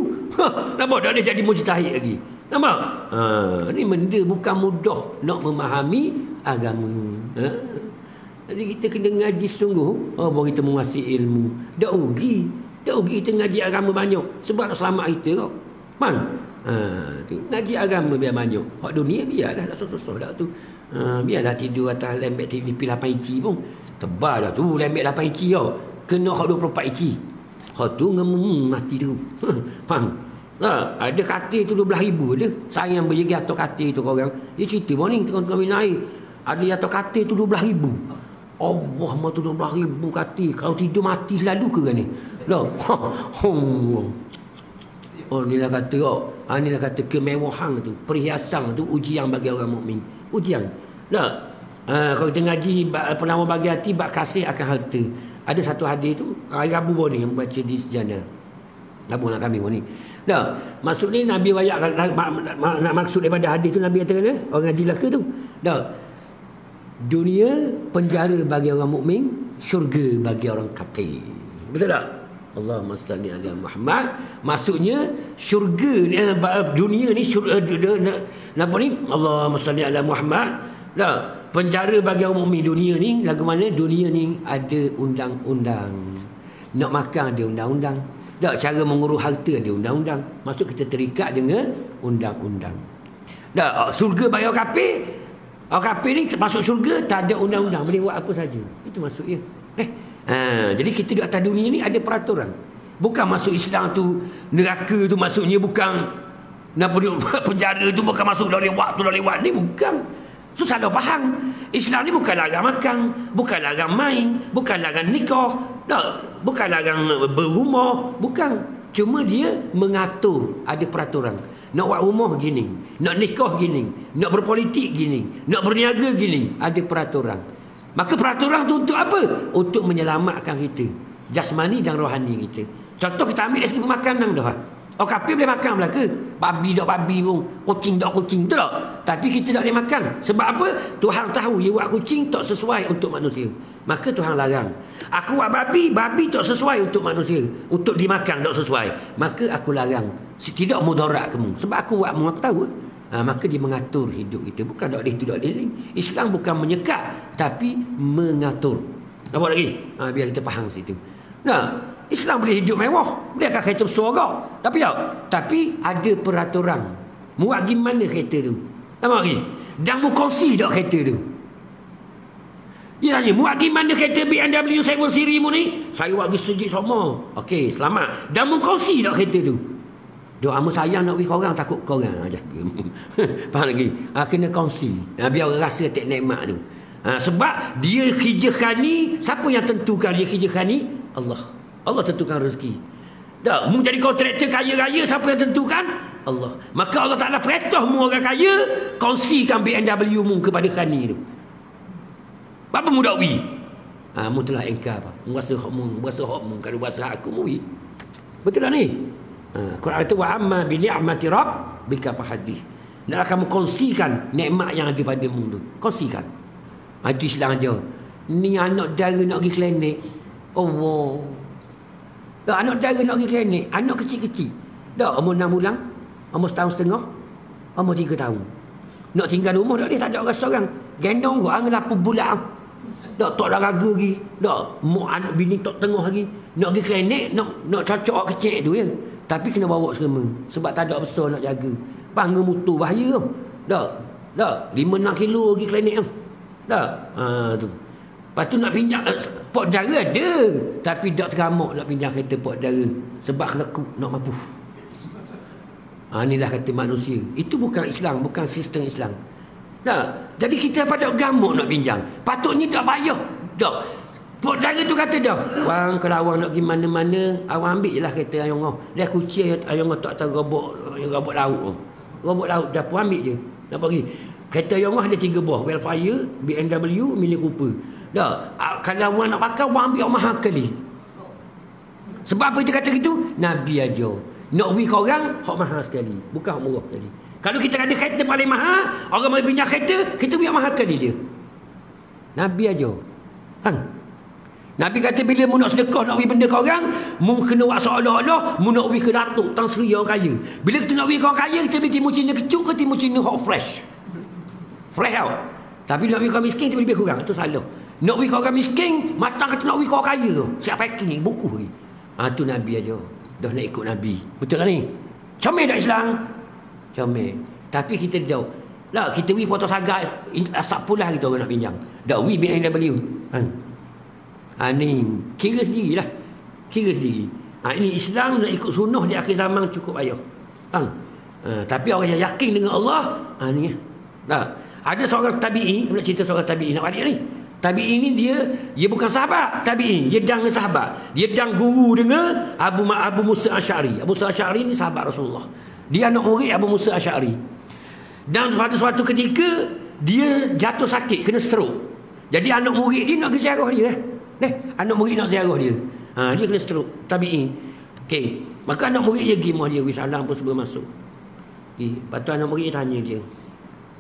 Nampak dah dia jadi mujtahid lagi. Nampak? Ni benda bukan mudah nak memahami agama. Jadi kita kena ngaji sungguh. Baru kita menguasai ilmu. Tak rugi. Tak rugi kita ngaji agama banyak. Sebab nak selamat kita kau. Faham? Tu. Ngaji agama biar banyak. Hak dunia biarlah tak susah-susah dah tu. Biarlah tidur atas lembek TV 8 inci pun. Tebal dah tu lembek 8 inci tau. Kena hak 24 inci. Hak tu mati tu. Faham? Ada katil tu 12,000 ada. Saya yang berjegi atas katil tu korang. Dia cerita bahawa ni tengah-tengah minum air. Ada atas katil tu 12,000. Allah mah tu 12,000 katil. Kalau tidur mati selalu ke kan ni? Lah. Inilah kata inilah kata kemewahan tu, perhiasan tu ujian bagi orang mukmin. Ujian. Nah, kalau kita ngaji penama bagi hati bab kasih akan harta. Ada satu hadis tu hari Rabu baru ni yang membaca di sejadah. Rabu nak kami ni. Dah, maksud ni Nabi wayak nak maksud daripada hadis tu Nabi kata orang ngaji laka tu. Dah. Dunia penjara bagi orang mukmin, syurga bagi orang kafir. Betul tak? Allahumma salli ala Muhammad. Maksudnya syurga ni, dunia ni syurga, apa ni? Allahumma salli ala Muhammad. Dah, penjara bagi orang mukmin dunia ni lagu mana? Dunia ni ada undang-undang. Nak makan ada undang-undang. Dah, cara mengurus harta ada undang-undang. Maksud kita terikat dengan undang-undang. Dah, syurga bagi orang kafir. Orang kafir ni masuk syurga tak ada undang-undang, boleh buat apa saja. Itu maksudnya. Jadi kita di atas dunia ni ada peraturan. Bukan masuk Islam tu neraka tu maksudnya bukan penjara tu bukan masuk dah lewat ni bukan. So salah faham. Islam ni bukan larang makan, bukan larang main, bukan larang nikah, bukan larang berumah, bukan. Cuma dia mengatur, ada peraturan. Nak buat rumah gini, nak nikah gini, nak berpolitik gini, nak berniaga gini, ada peraturan. Maka peraturan tu untuk apa? Untuk menyelamatkan kita, jasmani dan rohani kita. Contoh kita ambil dari segi pemakanan dah. Orang kafir boleh makan belaka. Babi tak babi pun, kucing tak kucing, betul tak? Tapi kita tak boleh makan. Sebab apa? Tuhan tahu dia buat kucing tak sesuai untuk manusia. Maka Tuhan larang. Aku buat babi, babi tak sesuai untuk manusia. Untuk dimakan tak sesuai. Maka aku larang. Tidak mudarat kamu. Sebab aku buat aku tahu. Maka dia mengatur hidup kita. Bukan tak boleh itu, tak boleh. Islam bukan menyekat, tapi mengatur. Nampak lagi? Biar kita faham situ. Nah, Islam boleh hidup mewah, boleh akan kereta bersuara. Tapi tak? Tapi ada peraturan. Muat gimana kereta tu? Nampak lagi? Dan mu kongsi tak kereta tu? Dia tanya, muat gimana kereta BMW 7 Series mu ni? Saya buat pergi sejik sama. Okey, selamat. Dan mu kongsi tak kereta tu? Doa mu sayang nak pergi korang, takut korang aja. Faham lagi? Kena kongsi. Biar orang rasa tak nikmat tu. Sebab dia kerjakan ni, siapa yang tentukan dia kerjakan ni? Allah. Allah tentukan rezeki. Tak, mu jadi kontraktor kaya-raya, siapa yang tentukan? Allah. Maka Allah Ta'ala perintah mu orang kaya, kongsikan BMW mu kepada khani tu. Apa mu tak pergi? Mu telah engkar apa? Mu rasa hak mu, kalau rasa hak aku mu pergi. Betul tak ni? Quran kata wa amma bi ni'mati rabbika fahaddith. Nak kamu kongsikan nikmat yang ada pada mu tu. Kongsikan. Itu Islam aja. Ni anak dara nak pergi klinik. Allah. Tak, anak dara nak pergi klinik, anak kecil-kecil. Tak, umur 6 bulan, umur 1,5 tahun, umur 3 tahun. Nak tinggal rumah tak dia, tak ada orang seorang. Gendong gua angin 8 bulan. Tak dah raga lagi. Tak, mak anak bini tak tengah lagi. Nak pergi klinik, nak cocok kecil tu ya. Tapi kena bawa semua. Sebab tak ada besar nak jaga. Panggil motor bahaya tu. Tak, 5-6 kilo pergi klinik tu. Tak, tu. Lepas tu nak pinjam pok dara ada. Tapi tak teramak nak pinjam kereta pok dara. Sebab kelekuk nak mampu. Inilah kata manusia. Itu bukan Islam, bukan sistem Islam. Tak. Jadi kita pada gamuk nak pinjam. Patutnya tak payah. Tak. Pok dara tu kata dah. Wang kalau awang nak pergi mana-mana, awang ambil je lah kereta ayong. Dia kunci ayong tak tahu robot laut. Robot laut dah pun ambil je. Nak pergi. Kereta ayong ada 3 buah. Wildfire, BMW, Mini Cooper. Dah, kalau orang nak pakai, orang ambil mahal kali. Sebab apa dia kata gitu? Nabi aja. Nak pergi ke orang, hak mahal sekali. Bukan hak murah sekali. Kalau kita ada kereta paling mahal, orang mari pinjam kereta, kita punya mahal kali dia. Nabi aja. Nabi kata bila mu nak sedekah, nak beri benda ke orang, mu kena buat seolah-olah mu nak beri ke Datuk Tan Sri orang kaya. Bila kita nak beri ke orang kaya, kita beri timun Cina kecuk ke timun Cina hot fresh. Fresh out. Tapi nak beri ke orang miskin, kita lebih kurang. Itu salah. Nak beri ke orang miskin, macam kata nak beri ke orang kaya tu. Siap packing ni, buku ni. Tu Nabi aja. Dah nak ikut Nabi. Betul lah ni? Comel tak Islam? Comel. Tapi kita jauh. Lah, kita beri foto saga asap pula kita orang nak pinjam. Dah beri BMW. Ni kira sendirilah. Kira sendiri. Ini Islam nak ikut sunnah di akhir zaman cukup payah. Tapi orang yang yakin dengan Allah, ni ada seorang tabi'i, nak cerita seorang tabi'i nak balik ni. Tabi'i ni dia bukan sahabat, tabi'i, dia dang sahabat. Dia dang guru dengan Abu Musa Asy'ari. Abu Musa Asy'ari ni sahabat Rasulullah. Dia anak murid Abu Musa Asy'ari. Dan pada suatu ketika dia jatuh sakit, kena stroke. Jadi anak murid dia nak pergi ziarah dia. Anak murid nak ziarah dia. Dia kena stroke, tabi'i. Okey, maka anak murid dia pergi rumah dia, salam pun sebelum masuk. Lepas tu anak murid dia tanya dia.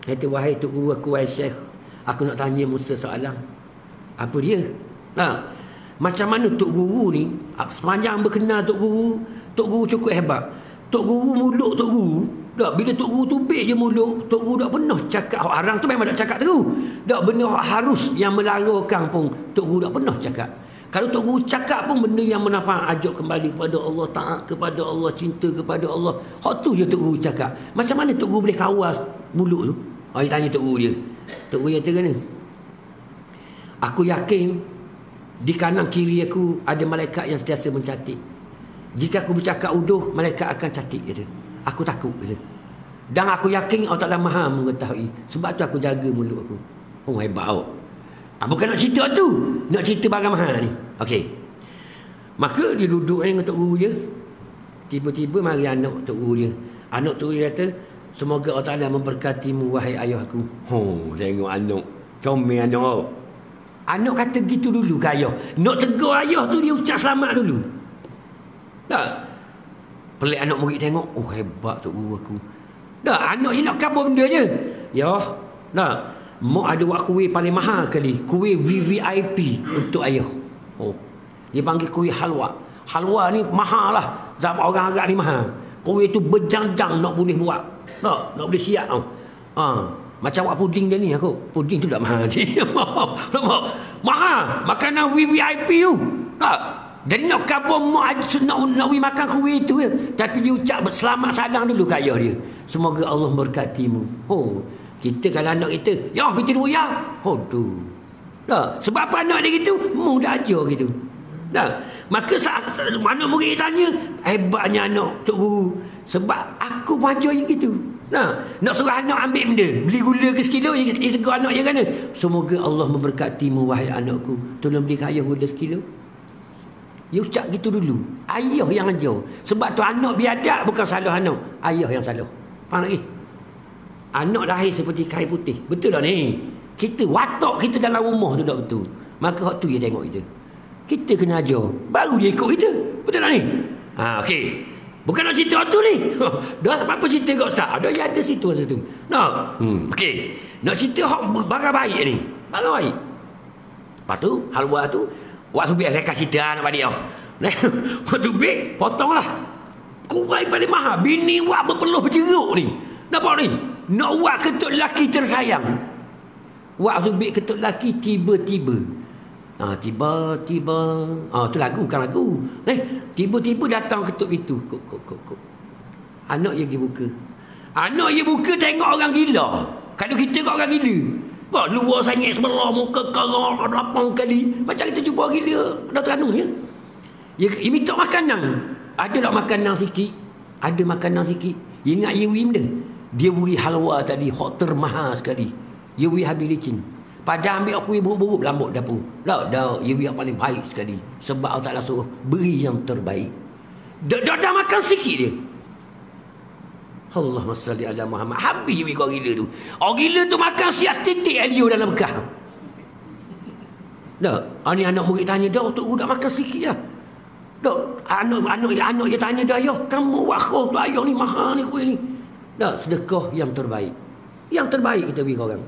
Kata, wahai Tok Guru aku, wahai Syekh, aku nak tanya Musa soalan. Apa dia? Macam mana Tok Guru ni, sepanjang berkenal Tok Guru cukup hebat. Tok Guru mulut Tok Guru, bila Tok Guru tubik je mulut, Tok Guru tak pernah cakap hak haram tu, memang tak cakap terus. Benda hak harus yang melarangkan pun Tok Guru tak pernah cakap. Kalau Tok Guru cakap pun benda yang manfaat, ajak kembali kepada Allah, taat kepada Allah, cinta kepada Allah. Hak tu je Tok Guru cakap. Macam mana Tok Guru boleh kawal mulut tu? Dia tanya Tok Guru dia. Tok Guru kata kena. Aku yakin di kanan kiri aku ada malaikat yang sentiasa mencatat. Jika aku bercakap uduh, malaikat akan catat kata. Aku takut kata. Dan aku yakin Allah Ta'ala Maha mengetahui. Sebab tu aku jaga mulut aku. Hebat awak. Bukan nak cerita tu. Nak cerita barang mahal ni. Okey. Maka dia duduk dengan Tok Guru dia. Tiba-tiba mari anak Tok Guru dia. Anak Tok Guru dia kata, semoga Allah Ta'ala memberkatimu wahai ayah aku. Tengok anak. Comel anak. Anak kata gitu dulu ke ayah. Nak tegur ayah tu dia ucap selamat dulu. Tak? Pelik anak murid tengok. Hebat Tok Guru aku. Tak? Anak je nak kabur benda je. Ya. Tak? Mak ada buat kuih paling mahal kali. Kuih VVIP untuk ayah. Dia panggil kuih halwa. Halwa ni mahal lah. Zaman orang Arab ni mahal. Kuih tu berjang-jang nak boleh buat. Nak boleh siap tau. Macam buat puding dia ni aku. Puding tu tak mahal. Mahal. Makanan VVIP tu. Tak? Jadi nak kabur mak nak makan kuih tu ya. Tapi dia ucap selamat salam dulu kat ayah dia. Semoga Allah memberkatimu. Oh, kita kalau anak kita, ya kita dulu ya. Oh tu. Dah, sebab apa anak dia gitu? Mu dah ajar gitu. Dah. Maka mana murid tanya, hebatnya anak tok guru. Sebab aku ajar je gitu. Nah, nak suruh anak ambil benda, beli gula ke sekilo, dia tegur anak je kan. Semoga Allah memberkatimu wahai anakku. Tolong beli kat ayah gula sekilo. Dia ucap gitu dulu. Ayah yang ajar. Sebab tu anak biadab bukan salah anak. Ayah yang salah. Faham lagi? Anak lahir seperti kain putih. Betul tak ni? Kita watak kita dalam rumah tu tak betul. Maka hak tu dia tengok kita. Kita kena ajar. Baru dia ikut kita. Betul tak ni? Okey. Bukan nak cerita tu ni. Dah apa cerita kat ustaz? Ada situ ada situ. Nak? Okey. Nak cerita hak barang baik ni. Barang baik. Lepas tu, halwa tu waktu biar saya kasih cerita nak balik waktu biar potonglah kuai paling mahal bini wak berpeluh berjeruk ni nampak ni nak wak ketuk lelaki tersayang waktu biar ketuk lelaki tiba-tiba tu lagu bukan lagu tiba-tiba datang ketuk pintu kok anak dia pergi buka tengok orang gila kalau kita kat orang gila luar sangit sebelah muka karang 8 kali macam kita jumpa orang gila dah teranung ya. Dia minta makanan. Ada tak makanan sikit? Ada makanan sikit. Dia ingat Yewi benda. Dia beri halwa tadi hot termahal sekali. Yewi habis licin. Pada ambil kuih buruk-buruk lambuk dapur. Dah Yewi yang paling baik sekali. Sebab Allah Ta'ala suruh beri yang terbaik. Dah makan sikit dia. Allahumma salli ala Muhammad. Habis we kau gila tu. Orang gila tu makan siap titik alio dalam bekah. Dah, ni anak murid tanya, dah tok guru dah makan sikit lah. Dah, anak dia tanya dah, ayah, kamu wakhau tu ayah ni mahal ni kuih ni. Dah, sedekah yang terbaik. Yang terbaik kita bagi orang.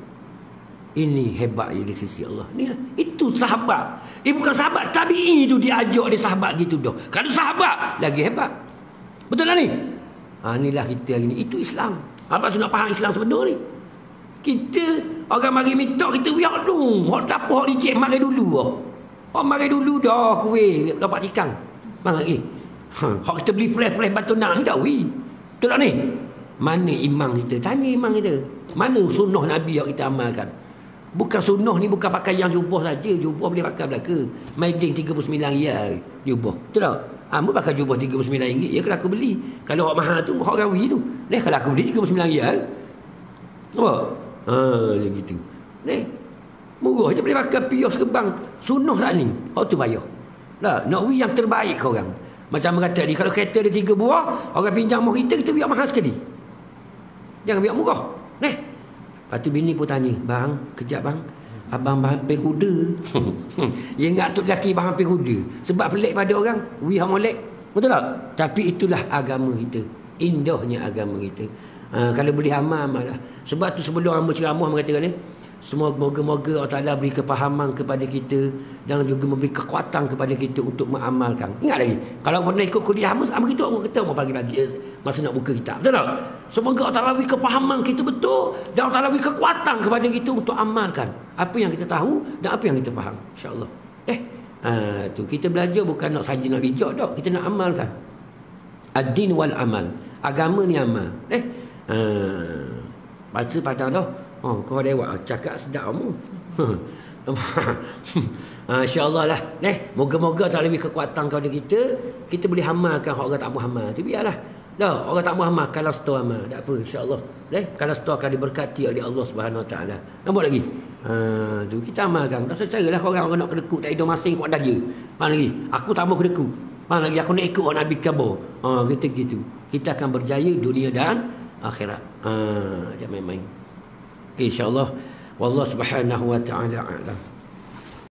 Ini hebat di sisi Allah. Ni itu sahabat. Bukan sahabat, tabi'i tu diajak dia sahabat gitu dah. Kalau sahabat lagi hebat. Betul tak ni? Inilah kita hari ni. Itu Islam. Apa tu nak faham Islam sebenar ni? Kita orang mari minta kita biar tu. Hak tak apa hak dicek mari dulu. Hak mari dulu dah kuih dapat ikan. Faham lagi? Hak kita beli flash batu nak ni dah wi. Betul tak ni? Mana imam kita? Tanya imam kita. Mana sunnah Nabi yang kita amalkan? Bukan sunnah ni bukan pakai yang jubah saja. Jubah boleh pakai belaka. Maiding 39 riyal jubah. Betul tak? Ambil pakai jubah RM39 ya kalau aku beli. Kalau hak mahal tu hak rawi tu. Kalau aku beli RM39 apa? Dia gitu. Murah je boleh pakai pios kebang. Sunnah tak ni? Hak tu payah. Nak wi yang terbaik kau orang. Macam kata ni kalau kereta ada 3 buah, orang pinjam rumah kita biar mahal sekali. Jangan biar murah. Lepas tu bini pun tanya, "Bang, kejap bang. Abang hampir kuda." Dia ingat tu lelaki bang hampir kuda. Sebab pelik pada orang. We hang molek. Betul tak? Tapi itulah agama kita. Indahnya agama kita. Kalau boleh amal lah. Sebab tu sebelum hamba ceramah mengatakan ni, moga-moga Allah Ta'ala beri kepahaman kepada kita dan juga memberi kekuatan kepada kita untuk mengamalkan. Ingat lagi, kalau pernah ikut kuliah hamba kita orang kata mau pagi-pagi masa nak buka kitab. Betul tak? Semoga Allah Ta'ala beri kepahaman kita betul dan Allah Ta'ala beri kekuatan kepada kita untuk amalkan apa yang kita tahu dan apa yang kita faham. InsyaAllah. Tu kita belajar bukan nak saja nak bijak tak, kita nak amalkan. Ad-din wal amal. Agama ni amal. Baca pada dah. Kau lewat cakap sedap kamu. InsyaAllah lah. Moga-moga tak lebih kekuatan kepada kita. Kita boleh amalkan hak orang tak mau amal. Tu biarlah. Dah, orang tak mau amal kalau setor amal. Tak apa, insya-Allah. Kalau setor akan diberkati oleh Allah Subhanahu Wa Taala. Nampak lagi? Tu kita amalkan. Tak secaralah orang nak kedekut tak ada masing kau daya. Faham lagi? Aku tak mau kedekut. Faham lagi? Aku nak ikut orang Nabi khabar. Kita gitu. Kita akan berjaya dunia dan akhirat. Jangan main-main. InsyaAllah. Wallahu subhanahu wa ta'ala a'lam.